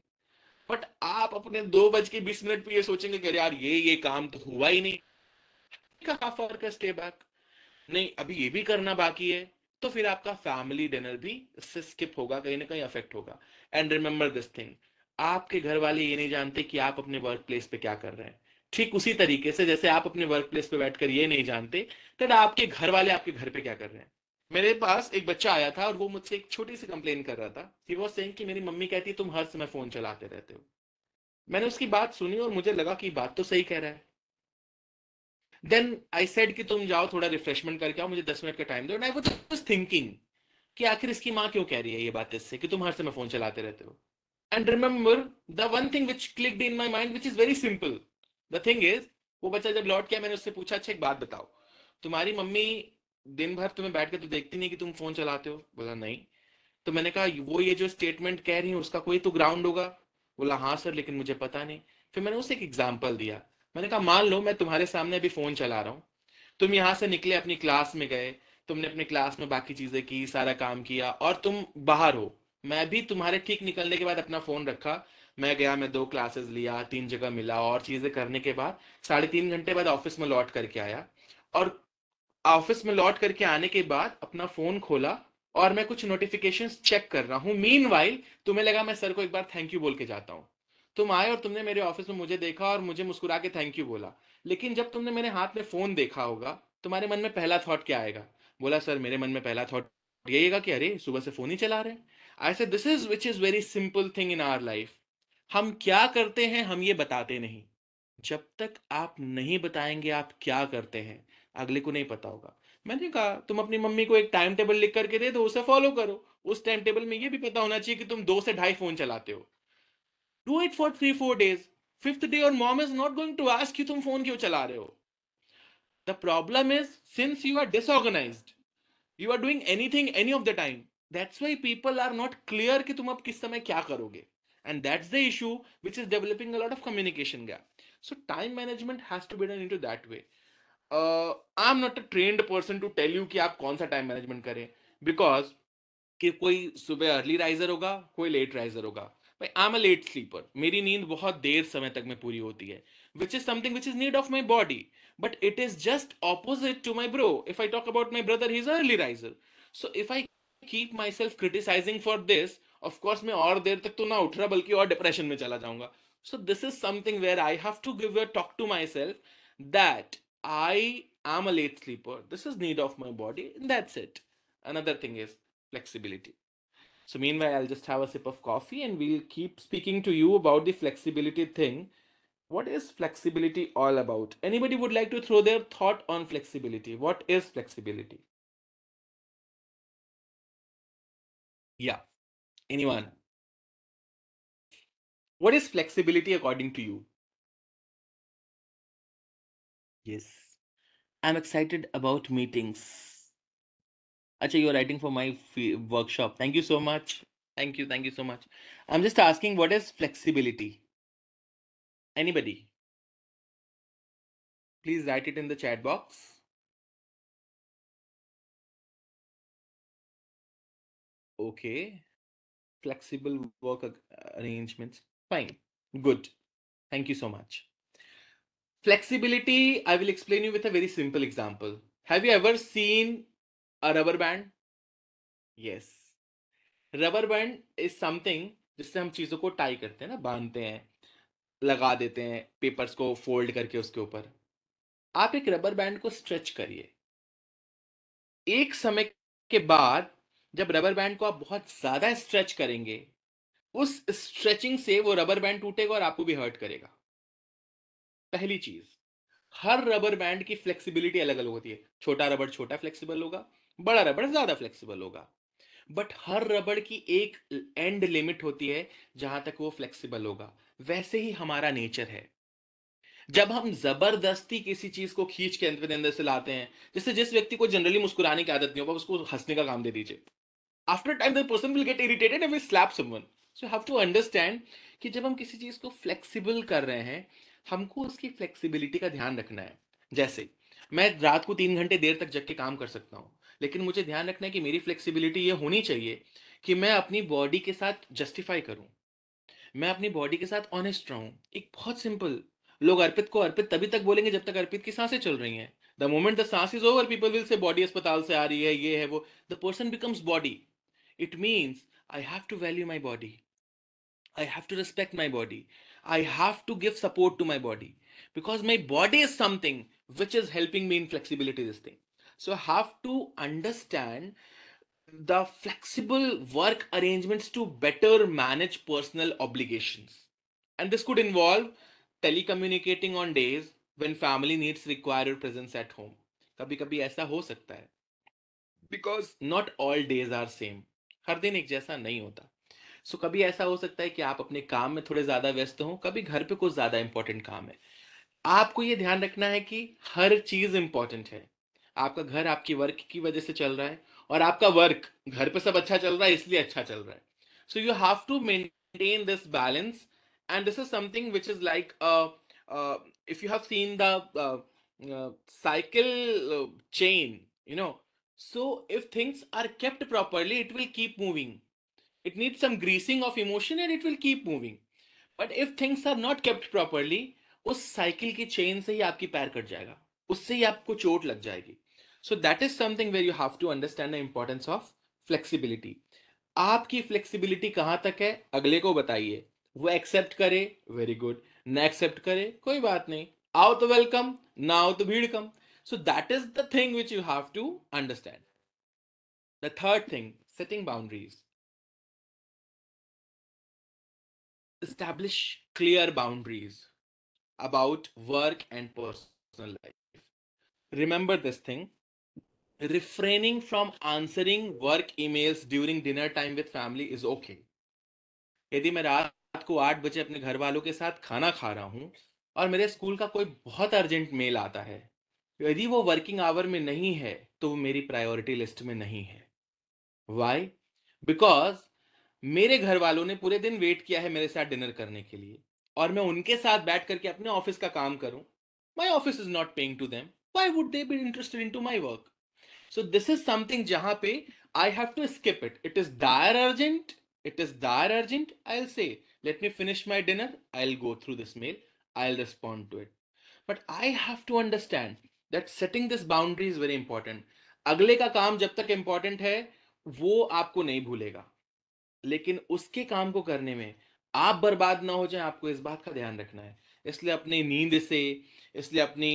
बट आप अपने 2:20 पे ये सोचेंगे कि यार ये काम तो हुआ ही नहीं, का फर्क है, स्टे बैक, नहीं अभी ये भी करना बाकी है, तो फिर आपका फैमिली डिनर भी इससे स्किप होगा, कहीं ना कहीं अफेक्ट होगा। एंड रिमेंबर दिस थिंग, आपके घर वाले ये नहीं जानते कि आप अपने वर्क प्लेस पे क्या कर रहे हैं। ठीक उसी तरीके से जैसे आप अपने वर्क प्लेस पे बैठकर ये नहीं जानते कि आपके घर वाले आपके घर पे क्या कर रहे हैं। मेरे पास एक बच्चा आया था और वो मुझसे एक छोटी सी कंप्लेन कर रहा था। ही वाज सेइंग कि मेरी मम्मी कहती तुम हर समय फोन चलाते रहते हो। मैंने उसकी बात सुनी और मुझे लगा कि बात तो सही कह रहा है। देन आई सेड कि तुम जाओ थोड़ा रिफ्रेशमेंट करके आओ, मुझे 10 मिनट का टाइम दो। एंड आई वाज थिंकिंग कि आखिर इसकी माँ क्यों कह रही है ये बात इससे कि तुम हर समय फोन चलाते रहते हो। And remember the one thing which clicked in my mind which is very simple. The thing is, वो बच्चा जब लौट गया मैंने उससे पूछा अच्छा एक बात बताओ, तुम्हारी मम्मी दिन भर तुम्हें बैठ के तो देखती नहीं कि तुम फोन चलाते हो? बोला नहीं। तो मैंने कहा वो ये जो स्टेटमेंट कह रही है उसका कोई तो ग्राउंड होगा? बोला हाँ सर, लेकिन मुझे पता नहीं। फिर मैंने उसे एक एग्जाम्पल दिया। मैंने कहा मान लो मैं तुम्हारे सामने अभी फोन चला रहा हूँ, तुम यहाँ से निकले अपनी क्लास में गए, तुमने अपनी क्लास में बाकी चीजें की, सारा काम किया और तुम बाहर हो। मैं भी तुम्हारे ठीक निकलने के बाद अपना फोन रखा, मैं गया, मैं 2 क्लासेस लिया, 3 जगह मिला और चीजें करने के बाद 3.5 घंटे बाद ऑफिस में लौट करके आया। और ऑफिस में लौट करके आने के बाद अपना फोन खोला और मैं कुछ नोटिफिकेशंस चेक कर रहा हूं। मीनवाइल तुम्हें लगा मैं सर को एक बार थैंक यू बोल के जाता हूं। तुम आए और तुमने मेरे ऑफिस में मुझे देखा और मुझे मुस्कुरा के थैंक यू बोला। लेकिन जब तुमने मेरे हाथ में फोन देखा होगा, तुम्हारे मन में पहला थॉट क्या आएगा? बोला सर मेरे मन में पहला थॉट यही आएगा कि अरे सुबह से फोन ही चला रहे हैं। I say this is which is very simple thing in our life. हम क्या करते हैं हम ये बताते नहीं। जब तक आप नहीं बताएंगे आप क्या करते हैं, अगले को नहीं पता होगा। मैंने कहा तुम अपनी मम्मी को एक टाइम टेबल लिख करके दे दो, उसे फॉलो करो। उस टाइम टेबल में ये भी पता होना चाहिए कि तुम 2 से 2.5 फोन चलाते हो। Do it for 3-4 days। Fifth day और mom is not going to ask you तुम फोन क्यों चला रहे हो। The problem is since you are disorganized, you are doing anything any of the time, that's why people are not clear कि तुम अब किस समय क्या करोगे। And that's the issue which is developing a lot of communication gap. So time management has to be done into that way. I am not a trained person to tell you कि आप कौन सा time management करें, because कि कोई सुबह early riser होगा, कोई लेट राइजर होगा। भाई I am a late sleeper, मेरी नींद बहुत देर समय तक में पूरी होती है, which is something which is need of my body. But it is just opposite to my bro. If I talk about my brother, he is early riser. So if I keep myself criticising for this, of course मैं और देर तक तो ना उठ रहा बल्कि और depression में चला जाऊंगा। So this is something where I have to give a talk to myself that I am a late sleeper. This is need of my body, and that's it. Another thing is flexibility. So meanwhile, I'll just have a sip of coffee and we'll keep speaking to you about the flexibility thing. What is flexibility all about? Anybody would like to throw their thought on flexibility? What is flexibility? Yeah, anyone? What is flexibility according to you? Yes. I'm excited about meetings. Acha, you're writing for my workshop. Thank you so much. Thank you so much. I'm just asking, what is flexibility? Anybody? Please write it in the chat box. Okay. Flexible work arrangements. Fine. Good. Thank you so much. Flexibility, I will explain you with a very simple example. Have you ever seen a rubber band? Yes. Rubber band is something जिससे हम चीजों को tie करते हैं ना, बांधते हैं, लगा देते हैं पेपर्स को फोल्ड करके उसके ऊपर। आप एक रबर बैंड को स्ट्रेच करिए, एक समय के बाद जब रबर बैंड को आप बहुत ज्यादा स्ट्रेच करेंगे, उस स्ट्रेचिंग से वो रबर बैंड टूटेगा और आपको भी हर्ट करेगा। पहली चीज, हर रबर बैंड की फ्लेक्सिबिलिटी अलग अलग होती है। छोटा रबर छोटा फ्लेक्सिबल होगा, बड़ा रबर ज्यादा फ्लेक्सिबल होगा, बट हर रबड़ की एक एंड लिमिट होती है जहां तक वो फ्लेक्सिबल होगा। वैसे ही हमारा नेचर है। जब हम जबरदस्ती किसी चीज को खींच के अंदर अंदर से लाते हैं, जैसे जिस व्यक्ति को जनरली मुस्कुराने की आदत नहीं होगा, उसको हंसने का काम दे दीजिए, after time the person will get irritated and will slap someone. So have to understand कि जब हम किसी चीज को फ्लेक्सिबल कर रहे हैं, हमको उसकी फ्लेक्सिबिलिटी का ध्यान रखना है। जैसे मैं रात को 3 घंटे देर तक जग के काम कर सकता हूं, लेकिन मुझे ध्यान रखना है कि मेरी फ्लेक्सिबिलिटी ये होनी चाहिए कि मैं अपनी बॉडी के साथ जस्टिफाई करूं, मैं अपनी बॉडी के साथ ऑनेस्ट रहूं। एक बहुत सिंपल, लोग अर्पित को अर्पित तभी तक बोलेंगे जब तक अर्पित की सांसें चल रही हैं। The moment the saans is over, people will say body अस्पताल से आ रही है, ये है वो, the person becomes body. It means I have to value my body, I have to respect my body. I have to give support to my body because my body is something which is helping me in flexibility. This thing. So I have to understand the flexible work arrangements to better manage personal obligations. And this could involve telecommunicating on days when family needs require your presence at home. कभी कभी ऐसा हो सकता है, because not all days are same. हर दिन एक जैसा नहीं होता। सो कभी ऐसा हो सकता है कि आप अपने काम में थोड़े ज्यादा व्यस्त हो, कभी घर पे कुछ ज्यादा इंपॉर्टेंट काम है। आपको ये ध्यान रखना है कि हर चीज इंपॉर्टेंट है। आपका घर आपकी वर्क की वजह से चल रहा है, और आपका वर्क घर पे सब अच्छा चल रहा है इसलिए अच्छा चल रहा है। So you have to maintain this balance, and this is something which is like, if you have seen the cycle chain, you know, so if things are kept properly, it will keep moving. It needs some greasing of emotion and it will keep moving. But if things are not kept properly, उस cycle की chain से ही आपकी पैर cut जाएगा, उससे ही आपको चोट लग जाएगी। So that is something where you have to understand the importance of flexibility. आपकी फ्लेक्सिबिलिटी कहां तक है अगले को बताइए, वो एक्सेप्ट करे वेरी गुड, ना एक्सेप्ट करे कोई बात नहीं, आओ तो वेलकम, ना आओ तो भीड़ कम। So that is the thing which you have to understand. The third thing, setting boundaries. Establish clear boundaries about work and personal life. Remember this thing, refraining from answering work emails during dinner time with family is okay. यदि मैं रात को 8 बजे अपने घर वालों के साथ खाना खा रहा हूं और मेरे स्कूल का कोई बहुत अर्जेंट मेल आता है, यदि वो वर्किंग आवर में नहीं है तो वो मेरी प्रायोरिटी लिस्ट में नहीं है। वाई? बिकॉज मेरे घर वालों ने पूरे दिन वेट किया है मेरे साथ डिनर करने के लिए, और मैं उनके साथ बैठ करके अपने ऑफिस का काम करूं। My office is not paying to them, why would they be interested in to my work? So this is something जहां पे I have to skip it. It is dire urgent, it is dire urgent, I will say let me finish my dinner, I will go through this mail, I will respond to it. But I have to understand that setting this boundary is very important. अगले का काम जब तक important है वो आपको नहीं भूलेगा, लेकिन उसके काम को करने में आप बर्बाद ना हो जाए, आपको इस बात का ध्यान रखना है। इसलिए अपनी नींद से, इसलिए अपनी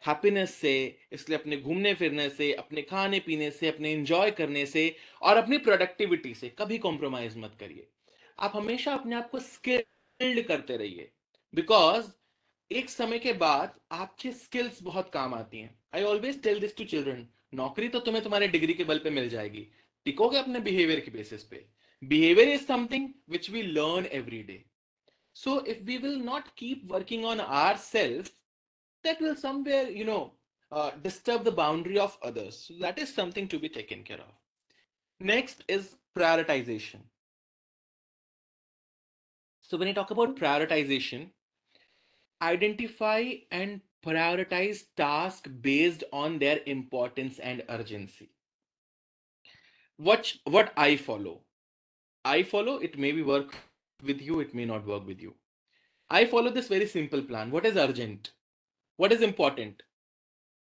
हैप्पीनेस से, इसलिए अपने घूमने फिरने से, अपने खाने पीने से, अपने एंजॉय करने से और अपनी प्रोडक्टिविटी से कभी कॉम्प्रोमाइज मत करिए। आप हमेशा अपने आप को स्किल्ड करते रहिए, बिकॉज एक समय के बाद आपकी स्किल्स बहुत काम आती हैं। I always tell this to children, नौकरी तो तुम्हें तुम्हारे डिग्री के बल पे मिल जाएगी, टिकोगे अपने बिहेवियर के बेसिस पे। Behavior is something which we learn every day. So if we will not keep working on ourselves, that will somewhere, disturb the boundary of others. So that is something to be taken care of. Next is prioritization. So when I talk about prioritization, identify and prioritize tasks based on their importance and urgency. What I follow, it may be work with you, it may not work with you. I follow this very simple plan. What is urgent? What is important?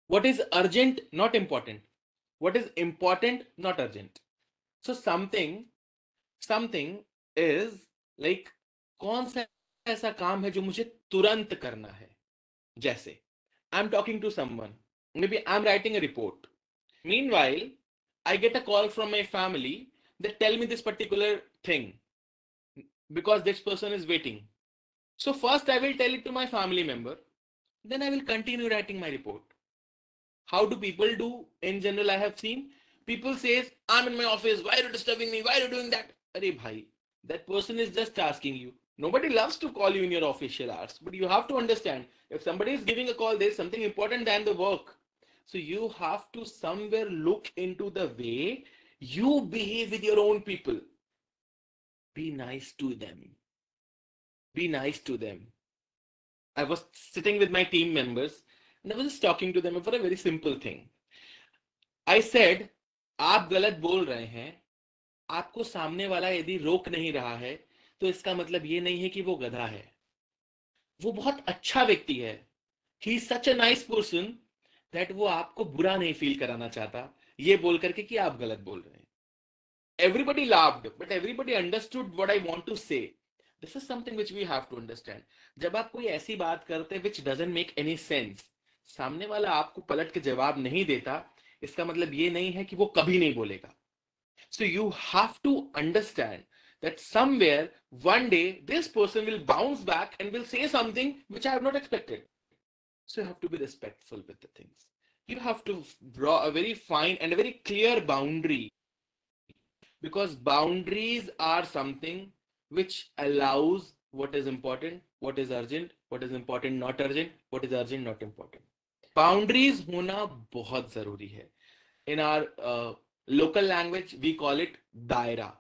What is urgent, not important? What is important, not urgent? So something is like, कौन सा ऐसा काम है जो मुझे तुरंत करना है? जैसे I'm talking to someone, maybe I'm writing a report. Meanwhile, I get a call from my family that tell me this particular thing because this person is waiting. So first I will tell it to my family member, then I will continue writing my report. How do people do in general? I have seen people says, I'm in my office, why are you disturbing me? Why are you doing that? Arey bhai, that person is just asking you. Nobody loves to call you in your official hours, but you have to understand, if somebody is giving a call, there's something important than the work. So you have to somewhere look into the way you behave with your own people. Be nice to them. Be nice to them. I was sitting with my team members and I was just talking to them for a very simple thing. I said, आप गलत बोल रहे हैं, आपको सामने वाला यदि रोक नहीं रहा है तो इसका मतलब ये नहीं है कि वो गधा है, वो बहुत अच्छा व्यक्ति है. He is such a nice person that वो आपको बुरा नहीं फील कराना चाहता ये बोल करके कि आप गलत बोल रहे हैं. Everybody laughed, but everybody understood what I want to say. This is something which we have to understand. जब आप कोई ऐसी बात करते हैं which doesn't make any sense, सामने वाला आपको पलट के जवाब नहीं देता, इसका मतलब ये नहीं है कि वो कभी नहीं बोलेगा. So you have to understand that somewhere one day this person will bounce back and will say something which I have not expected. So you have to be respectful with the things. You have to draw a very fine and a very clear boundary, because boundaries are something which allows what is important, what is urgent, what is important not urgent, what is urgent not important. Boundaries होना बहुत जरूरी है. In our local language we call it दायरा.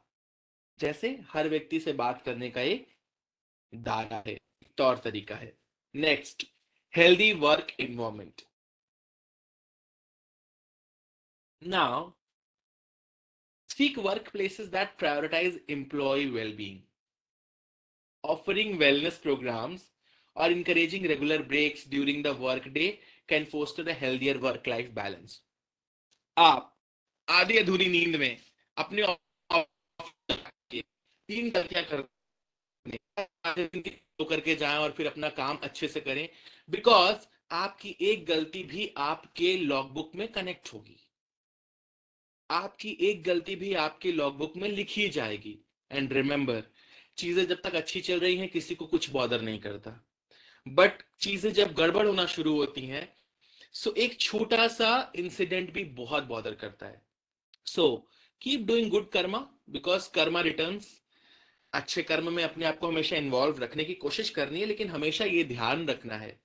जैसे हर व्यक्ति से बात करने का एक दायरा है, तौर तरीका है. Next, healthy work environment. Now, seek workplaces that prioritize employee well-being. Offering wellness programs or encouraging regular breaks during the workday can foster a healthier work-life balance. आप आधी अधूरी नींद में अपने तीन गलतियां करके जाएं और फिर अपना काम अच्छे से करें, बिकॉज आपकी एक गलती भी आपके लॉगबुक में कनेक्ट होगी, आपकी एक गलती भी आपके लॉगबुक में लिखी जाएगी. एंड रिमेंबर, चीजें जब तक अच्छी चल रही हैं किसी को कुछ बॉदर नहीं करता, बट चीजें जब गड़बड़ होना शुरू होती हैं, सो एक छोटा सा इंसिडेंट भी बहुत बॉदर करता है. So keep doing good Karma, because Karma returns. अच्छे कर्म में अपने आप को हमेशा इन्वॉल्व रखने की कोशिश करनी है, लेकिन हमेशा ये ध्यान रखना है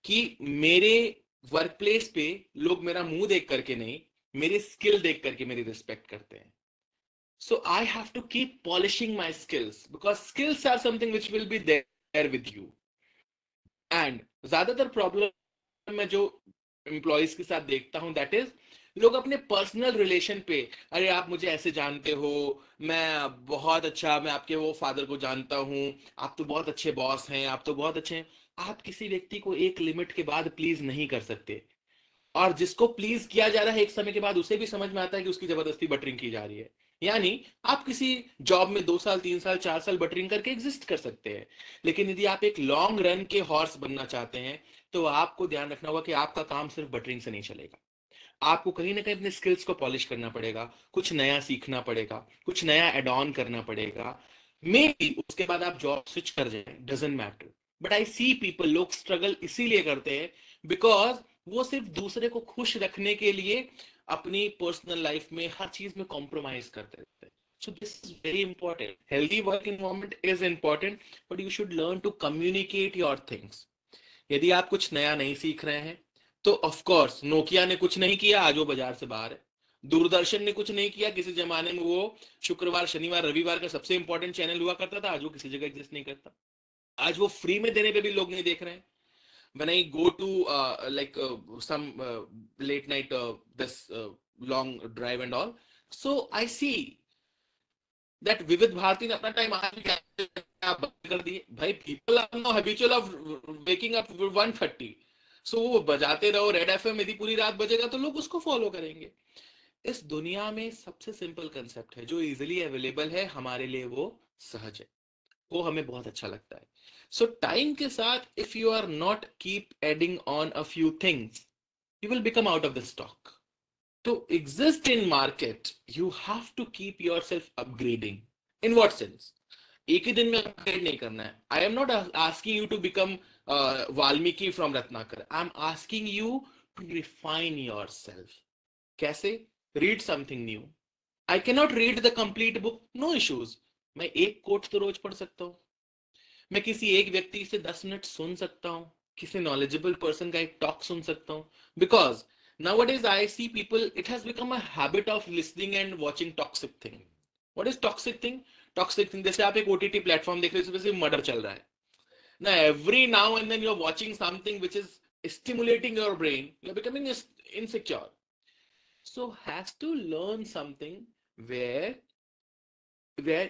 कि मेरे वर्क प्लेस पे लोग मेरा मुंह देख करके नहीं, मेरे स्किल देख करके मेरी रिस्पेक्ट करते हैं. So I have to keep polishing my skills, because skills are something which will be there with you. And ज्यादातर प्रॉब्लम मैं जो एम्प्लॉयज के साथ देखता हूं, दैट इज लोग अपने पर्सनल रिलेशन पे, अरे आप मुझे ऐसे जानते हो, मैं बहुत अच्छा, मैं आपके वो फादर को जानता हूं, आप तो बहुत अच्छे बॉस हैं, आप तो बहुत अच्छे हैं. आप किसी व्यक्ति को एक लिमिट के बाद प्लीज नहीं कर सकते, और जिसको प्लीज किया जा रहा है एक समय के बाद उसे भी समझ में आता है कि उसकी जबरदस्ती बटरिंग की जा रही है. यानी आप किसी जॉब में 2 साल 3 साल 4 साल बटरिंग करके एग्जिस्ट कर सकते हैं, लेकिन यदि आप एक लॉन्ग रन के हॉर्स बनना चाहते हैं तो आपको ध्यान रखना होगा कि आपका काम सिर्फ बटरिंग से नहीं चलेगा. आपको कहीं ना कहीं अपने स्किल्स को पॉलिश करना पड़ेगा, कुछ नया सीखना पड़ेगा, कुछ नया एड ऑन करना पड़ेगा. मे बी उसके बाद आप जॉब स्विच कर जाए, doesn't matter. But I see people, लोग स्ट्रगल इसीलिए करते हैं बिकॉज वो सिर्फ दूसरे को खुश रखने के लिए अपनी पर्सनल लाइफ में हर चीज में कॉम्प्रोमाइज करते रहते हैं. So this is very important. Healthy work environment is important, but you should learn to communicate your things. यदि आप कुछ नया नहीं सीख रहे हैं, तो ऑफ कोर्स नोकिया ने कुछ नहीं किया, आज वो बाजार से बाहर है। दूरदर्शन ने कुछ नहीं किया, किसी जमाने में वो शुक्रवार शनिवार रविवार का सबसे इंपॉर्टेंट चैनल हुआ करता था, आज वो किसी जगह एग्जिस्ट नहीं करता। आज वो फ्री में देने पे भी लोग नहीं देख रहे हैं। when I go to some late night this long drive and all, so I see that विविध भारती ने अपना टाइम आज भी आप बंद कर दिए भाई। People are now habitual of waking up 1:30, so वो बजाते रहो रेड एफएम, यदि पूरी रात बजेगा तो लोग उसको फॉलो करेंगे। इस दुनिया में सबसे सिंपल कंसेप्ट है जो इजीली अवेलेबल है हमारे लिए, वो सहज है, वो हमें बहुत अच्छा लगता है। सो टाइम के साथ if you are not keep adding on a few things, you will become out of the stock. To exist in market, you have to keep yourself upgrading. In what sense? एक ही दिन में upgrade नहीं करना है। I am not asking you to become Valmiki from Ratnakar, I am asking you to refine your self. कैसे? Read something new. I can not read the complete book, no issues, मैं एक coat तो रोज पढ़ सकता हूँ। मैं किसी एक व्यक्ति से 10 मिनट सुन सकता हूँ, किसी नॉलेजेबल पर्सन का एक टॉक सुन सकता हूँ। Because nowadays I see people, it has become a habit of listening and watching toxic thing. What is toxic thing? Toxic thing जैसे आप एक OTT प्लेटफॉर्म देख रहे हो, उसमें मर्डर चल रहा है ना, every now and then you're watching something which is stimulating your brain, you're becoming insecure. So has to learn something where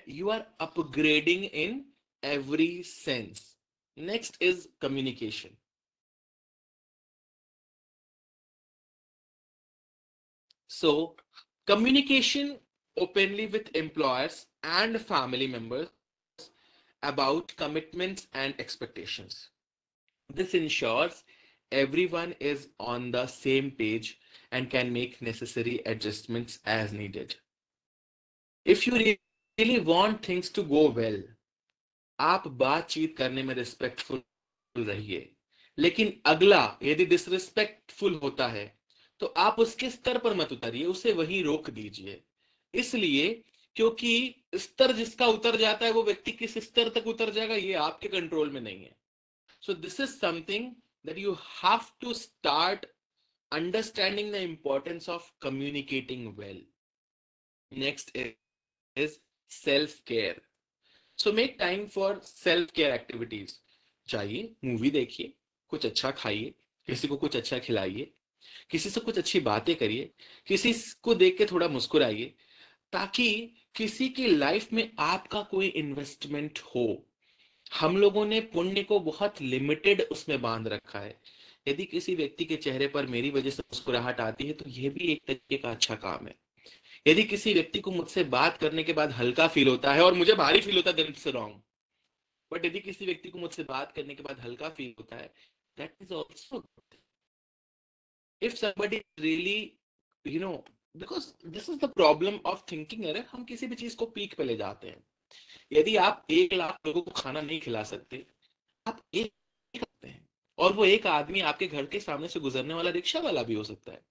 you are upgrading in every sense. Next is communication. So communication openly with employers and family members about commitments and expectations. This ensures everyone is on the same page and can make necessary adjustments as needed. If you really want things to go well, आप बातचीत करने में respectful रहिए, लेकिन अगला यदि disrespectful होता है तो आप उसके स्तर पर मत उतरिए, उसे वहीं रोक दीजिए। इसलिए क्योंकि स्तर जिसका उतर जाता है वो व्यक्ति किस स्तर तक उतर जाएगा ये आपके कंट्रोल में नहीं है। So this is something that you have to start understanding the importance of communicating well. Next is self care. So make time for self care activities. जाइए मूवी देखिए, कुछ अच्छा खाइए, किसी को कुछ अच्छा खिलाइए, किसी से कुछ अच्छी बातें करिए, किसी को देख के थोड़ा मुस्कुराइए, ताकि किसी की लाइफ में आपका कोई इन्वेस्टमेंट हो। हम लोगों ने पुण्य को बहुत लिमिटेड उसमें बांध रखा है। यदि किसी व्यक्ति के चेहरे पर मेरी वजह से मुस्कुराहट आती है तो यह भी एक तरीके का अच्छा काम है। यदि किसी व्यक्ति को मुझसे बात करने के बाद हल्का फील होता है और मुझे भारी फील होता है, देन इट्स रॉन्ग। बट यदि किसी व्यक्ति को मुझसे बात करने के बाद हल्का फील होता है, that is also. If somebody really, you know, because this is the problem of thinking, अरे हम किसी भी चीज को पीक पे ले जाते हैं। यदि आप 1 लाख लोगों को खाना नहीं खिला सकते, आप एक सकते हैं, और वो एक आदमी आपके घर के सामने से गुजरने वाला रिक्शा वाला भी हो सकता है।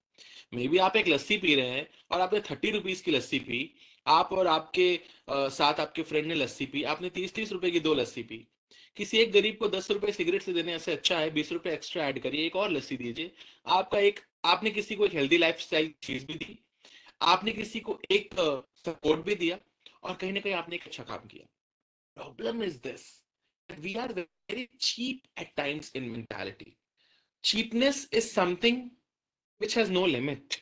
मे बी आप एक लस्सी पी रहे हैं और आपने 30 रुपीज की लस्सी पी, आप और आपके साथ आपके फ्रेंड ने लस्सी पी, आपने 30-30 रुपए की 2 लस्सी पी। किसी एक गरीब को 10 रुपए सिगरेट से देने से अच्छा है 20 रुपए एक्स्ट्रा ऐड करिए, एक और लस्सी दीजिए। आपका एक, आपने किसी को एक हेल्दी लाइफस्टाइल चीज भी दी, आपने किसी को एक सपोर्ट भी दिया, और कहीं ना कहीं आपने एक अच्छा काम किया। Problem is this, we are very cheap at times in mentality. Cheapness is something which has no limit.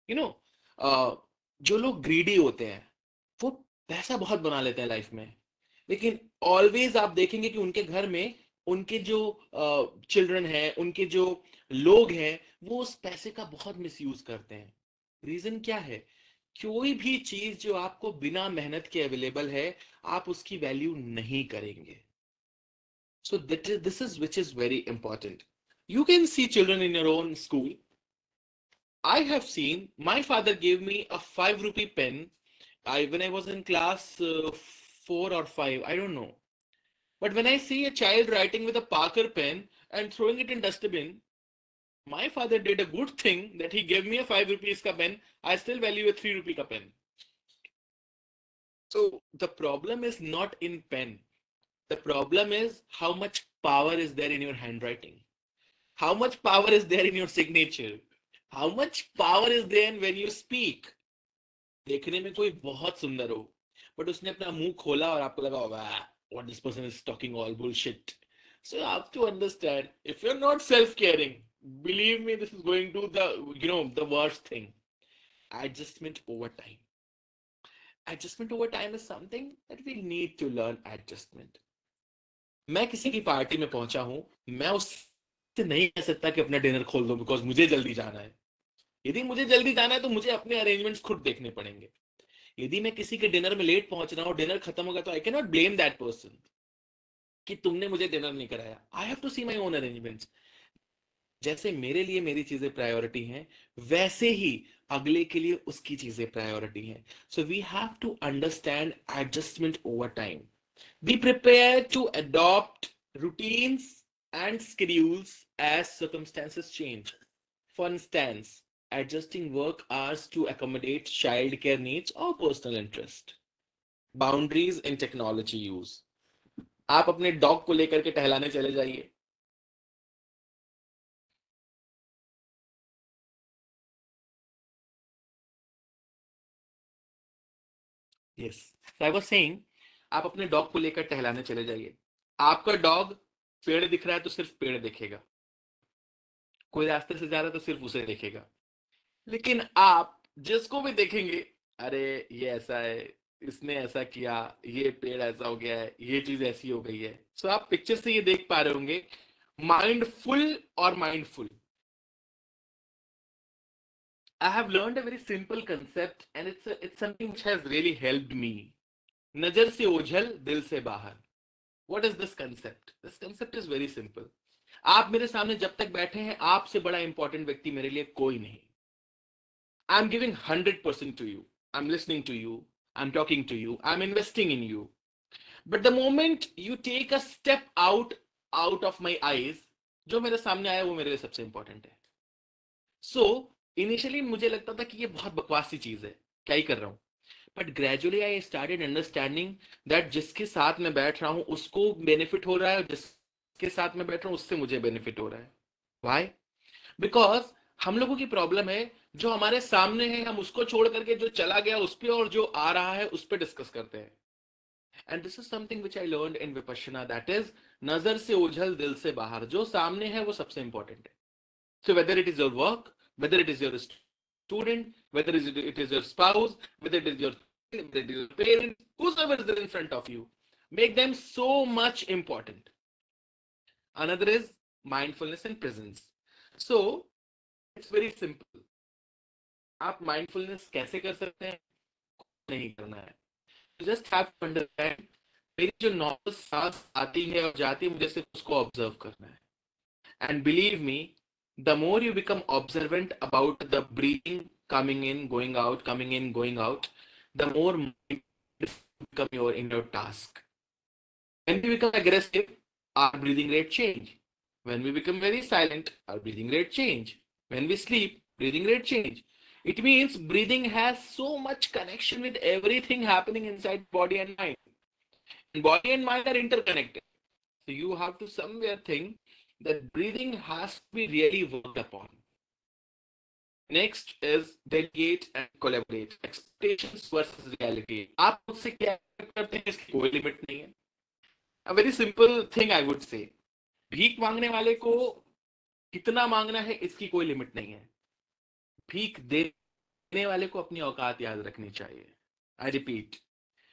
You know, जो लोग ग्रीडी होते हैं वो पैसा बहुत बना लेते हैं लाइफ में, लेकिन ऑलवेज आप देखेंगे कि उनके घर में उनके जो चिल्ड्रन हैं, उनके जो लोग हैं, वो उस पैसे का बहुत मिसयूज करते हैं। रीजन क्या है? कोई भी चीज जो आपको बिना मेहनत के अवेलेबल है, आप उसकी वैल्यू नहीं करेंगे। सो this is which is very important. You can see children in your own school. I have seen my father gave me a 5 rupee pen. When I was in class 4 or 5, I don't know. But when I see a child writing with a Parker pen and throwing it in dustbin, my father did a good thing that he gave me a 5 rupees ka pen. I still value a 3 rupee ka pen. So the problem is not in pen. The problem is how much power is there in your handwriting. How much power is there in your signature? How much power is there when you speak? देखने में कोई बहुत सुंदर हो, but उसने अपना मुंह खोला और आपको लगा वाह, what this person is talking all bullshit. So you have to understand, if you're not self-caring, believe me, this is going to the worst thing. Adjustment over time. Adjustment over time is something that we need to learn adjustment. मैं किसी की party में पहुंचा हूं, मैं उससे नहीं कह सकता कि अपना डिनर खोल दो बिकॉज मुझे जल्दी जाना है. यदि मुझे जल्दी जाना है तो मुझे अपने अरेंजमेंट्स खुद देखने पड़ेंगे. यदि मैं किसी के डिनर में लेट पहुंच रहा हूं, डिनर खत्म होगा, तो I can not blame that person कि तुमने मुझे डिनर नहीं कराया. I have to see my own arrangements. जैसे मेरे लिए मेरी चीजें प्रायोरिटी हैं, वैसे ही अगले के लिए उसकी चीजें प्रायोरिटी हैं. So we have to understand adjustment over time. Be prepare to adopt routines and schedules as circumstances change. For instance, adjusting work hours to accommodate childcare needs or personal interest. Boundaries in technology use. आप अपने dog को लेकर के टहलाने चले जाइए. Yes. So I was saying, आप अपने dog को लेकर टहलाने चले जाइए. आपका डॉग पेड़ दिख रहा है तो सिर्फ पेड़ देखेगा. कोई रास्ते से जा रहा है तो सिर्फ उसे देखेगा. लेकिन आप जिसको भी देखेंगे, अरे ये ऐसा है, इसने ऐसा किया, ये पेड़ ऐसा हो गया है, ये चीज ऐसी हो गई है. सो आप पिक्चर से ये देख पा रहे होंगे, माइंडफुल और mindful. I have learned a very simple concept and it's something which has really helped me. नजर से ओझल दिल से बाहर. What is this concept? This concept is very simple. आप मेरे सामने जब तक बैठे हैं, आपसे बड़ा इंपॉर्टेंट व्यक्ति मेरे लिए कोई नहीं. I'm giving 100% to you. I'm listening to you. I'm talking to you. I'm investing in you. But the moment you take a step out of my eyes, जो मेरे सामने आया वो मेरे लिए सबसे इंपॉर्टेंट है. सो इनिशियली मुझे लगता था कि ये बहुत बकवास सी चीज है, क्या ही कर रहा हूं. But gradually I started understanding that जिसके साथ मैं बैठ रहा हूं उसको बेनिफिट हो रहा है, जिसके साथ मैं बैठ रहा हूं उससे मुझे बेनिफिट हो रहा है. व्हाई? बिकॉज हम लोगों की प्रॉब्लम है, जो हमारे सामने है हम उसको छोड़ करके जो चला गया उस पर और जो आ रहा है उस पर डिस्कस करते हैं. And this is something which I learn in Vipassana, that is नजर से ओझल दिल से बाहर. जो सामने है वो सबसे इंपॉर्टेंट है. So whether it is your work, whether it is your student, whether it is your spouse, whether it is your parents, whosoever is there in front of you, make them so much important. Another is mindfulness and presence. So it's very simple. आप mindfulness कैसे कर सकते हैं? नहीं करना है. You just have to understand, मेरी जो नॉर्मल सांस आती है और जाती है, मुझे सिर्फ उसको ऑब्जर्व करना है. And believe me, the more you become observant about the breathing coming in, going out, coming in, going out, the more become in your task. When we become aggressive, our breathing rate change. When we become very silent, our breathing rate change. When we sleep, breathing rate change. It means breathing has so much connection with everything happening inside body and mind. And body and mind are interconnected. So you have to somewhere think that breathing has to be really worked upon. Next is delegate and collaborate. Expectations versus reality. आप मुझसे क्या करते हैं इसकी कोई limit नहीं है. A very simple thing I would say. भीख मांगने वाले को कितना मांगना है इसकी कोई लिमिट नहीं है. भीख देने वाले को अपनी औकात याद रखनी चाहिए. आई रिपीट,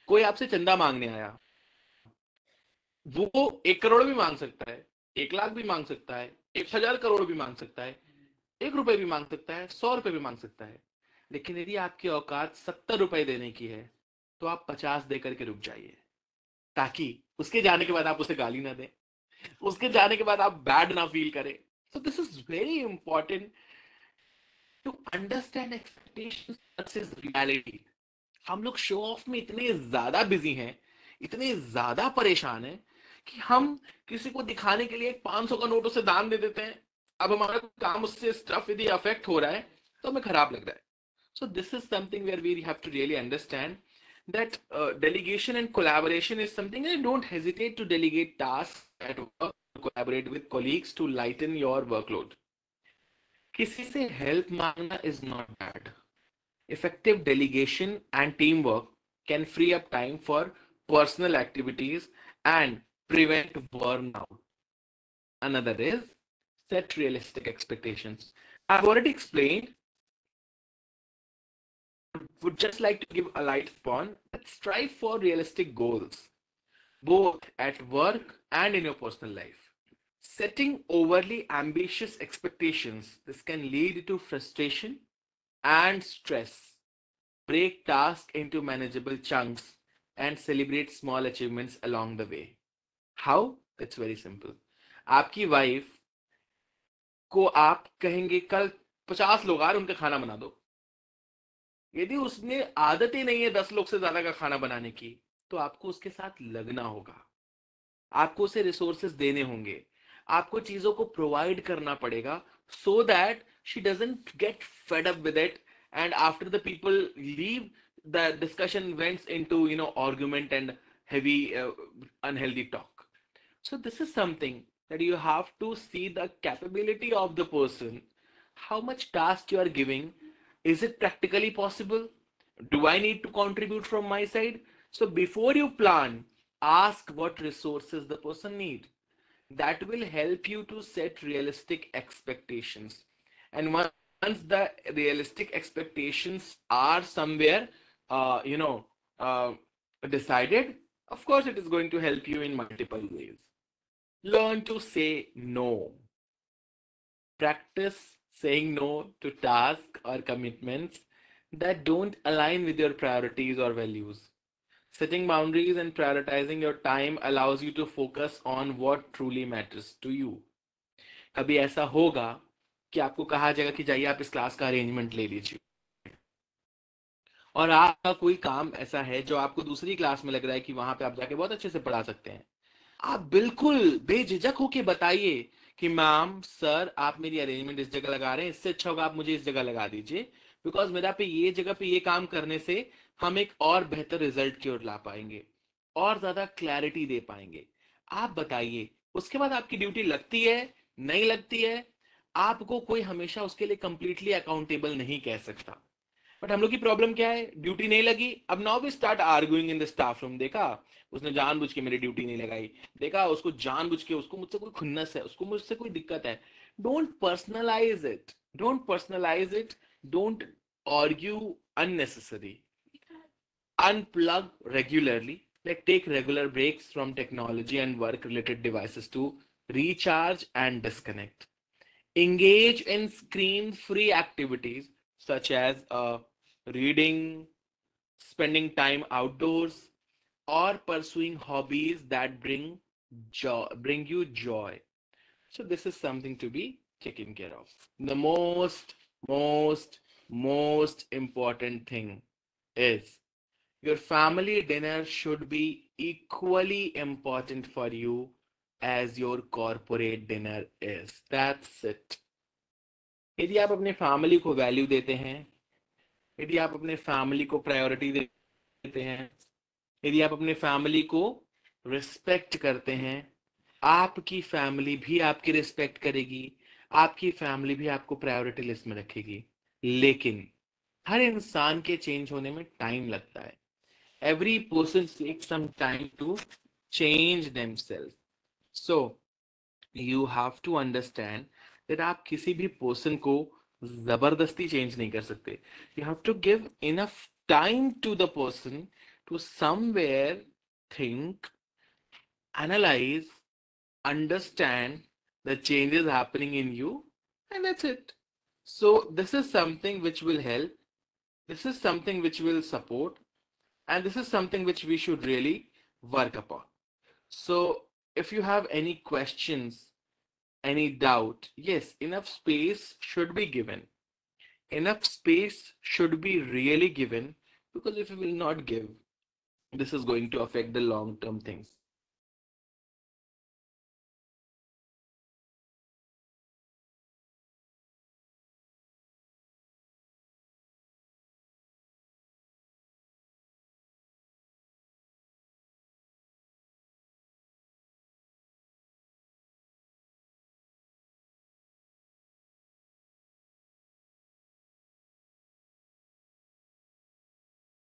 कोई आपसे चंदा मांगने आया, वो 1 करोड़ भी मांग सकता है, 1 लाख भी मांग सकता है, 1,000 करोड़ भी मांग सकता है, 1 रुपए भी मांग सकता है, 100 रुपए भी मांग सकता है. लेकिन यदि आपकी औकात 70 रुपए देने की है तो आप 50 दे करके रुक जाइए, ताकि उसके जाने के बाद आप उसे गाली ना दें, उसके जाने के बाद आप बैड ना फील करें. So this is very important to understand expectations versus reality. हम लोग शो ऑफ में इतने ज्यादा बिजी हैं, इतने ज्यादा परेशान हैं कि हम किसी को दिखाने के लिए 500 का नोट उसे दान दे देते हैं. अब हमारा काम उससे स्टफ यदि अफेक्ट हो रहा है तो हमें खराब लग रहा है. So this is something where we have to really understand that delegation and collaboration is something. I don't hesitate to delegate tasks at work collaborate with colleagues to lighten your workload. किसी से help मांगना is not bad. Effective delegation and teamwork can free up time for personal activities and prevent burnout. Another is set realistic expectations. I've already explained, would just like to give a light upon that strive for realistic goals, both at work and in your personal life. Setting overly ambitious expectations, this can lead to frustration and stress. Break tasks into manageable chunks and celebrate small achievements along the way. How? It's very simple. आपकी wife को आप कहेंगे कल 50 लोग आ रहे उनका खाना बना दो, यदि उसने आदत ही नहीं है 10 लोग से ज्यादा का खाना बनाने की, तो आपको उसके साथ लगना होगा, आपको उसे रिसोर्सेस देने होंगे, आपको चीजों को प्रोवाइड करना पड़ेगा, so that she doesn't get fed up with it, and after the people leave the discussion vents into argument and heavy unhealthy talk. So this is something that you have to see the capability of the person, how much task you are giving, is it practically possible, do I need to contribute from my side? So before you plan, ask what resources the person need. That will help you to set realistic expectations, and once the realistic expectations are somewhere uh, you know uh, decided, of course it is going to help you in multiple ways. Learn to say no. Practice saying no to tasks or commitments that don't align with your priorities or values. Setting boundaries and prioritizing your time allows you to focus on what truly matters to you. कभी ऐसा होगा कि आपको कहा जाएगा कि जाइए आप इस क्लास का अरेंजमेंट ले लीजिए, और आपका कोई काम ऐसा है जो आपको दूसरी क्लास में लग रहा है कि वहां पे आप जाके बहुत अच्छे से पढ़ा सकते हैं, आप बिल्कुल बेझिझक होके बताइए कि मैम सर आप मेरी अरेंजमेंट इस जगह लगा रहे हैं, इससे अच्छा होगा आप मुझे इस जगह लगा दीजिए, बिकॉज मेरा पे ये जगह पे ये काम करने से हम एक और बेहतर रिजल्ट की ओर ला पाएंगे, और ज्यादा क्लैरिटी दे पाएंगे। आप बताइए, उसके बाद आपकी ड्यूटी लगती है नहीं लगती है, आपको कोई हमेशा उसके लिए कंप्लीटली अकाउंटेबल नहीं कह सकता। बट हम लोग की प्रॉब्लम क्या है, ड्यूटी नहीं लगी, अब now we start arguing in the staff room, देखा उसने जानबूझ के मेरी ड्यूटी नहीं लगाई, देखा उसको जानबूझ के, उसको मुझसे कोई खुन्नस है, उसको मुझसे कोई दिक्कत है। Don't personalize it, don't personalize it, don't argue unnecessary. Unplug regularly, like take regular breaks from technology and work related devices to recharge and disconnect. Engage in screen free activities such as reading, spending time outdoors, or pursuing hobbies that bring you joy. So this is something to be taken care of. The most, most important thing is your family dinner should be equally important for you as your corporate dinner is. That's it. यदि आप अपने family को value देते हैं, यदि आप अपने family को प्रायोरिटी देते हैं, यदि आप अपने फैमिली को रिस्पेक्ट करते हैं, आपकी फैमिली भी आपकी रिस्पेक्ट करेगी, आपकी फैमिली भी आपको प्रायोरिटी लिस्ट में रखेगी। लेकिन हर इंसान के चेंज होने में टाइम लगता है। Every person takes some time to change themself. So you have to understand that आप किसी भी पर्सन को जबरदस्ती चेंज नहीं कर सकते। You have to give enough time to the person to somewhere think, analyze, understand the changes happening in you, and that's it. So this is something which will help, this is something which will support, and this is something which we should really work upon. So if you have any questions, any doubt, yes, enough space should be given, enough space should be really given, because if you will not give, this is going to affect the long term things.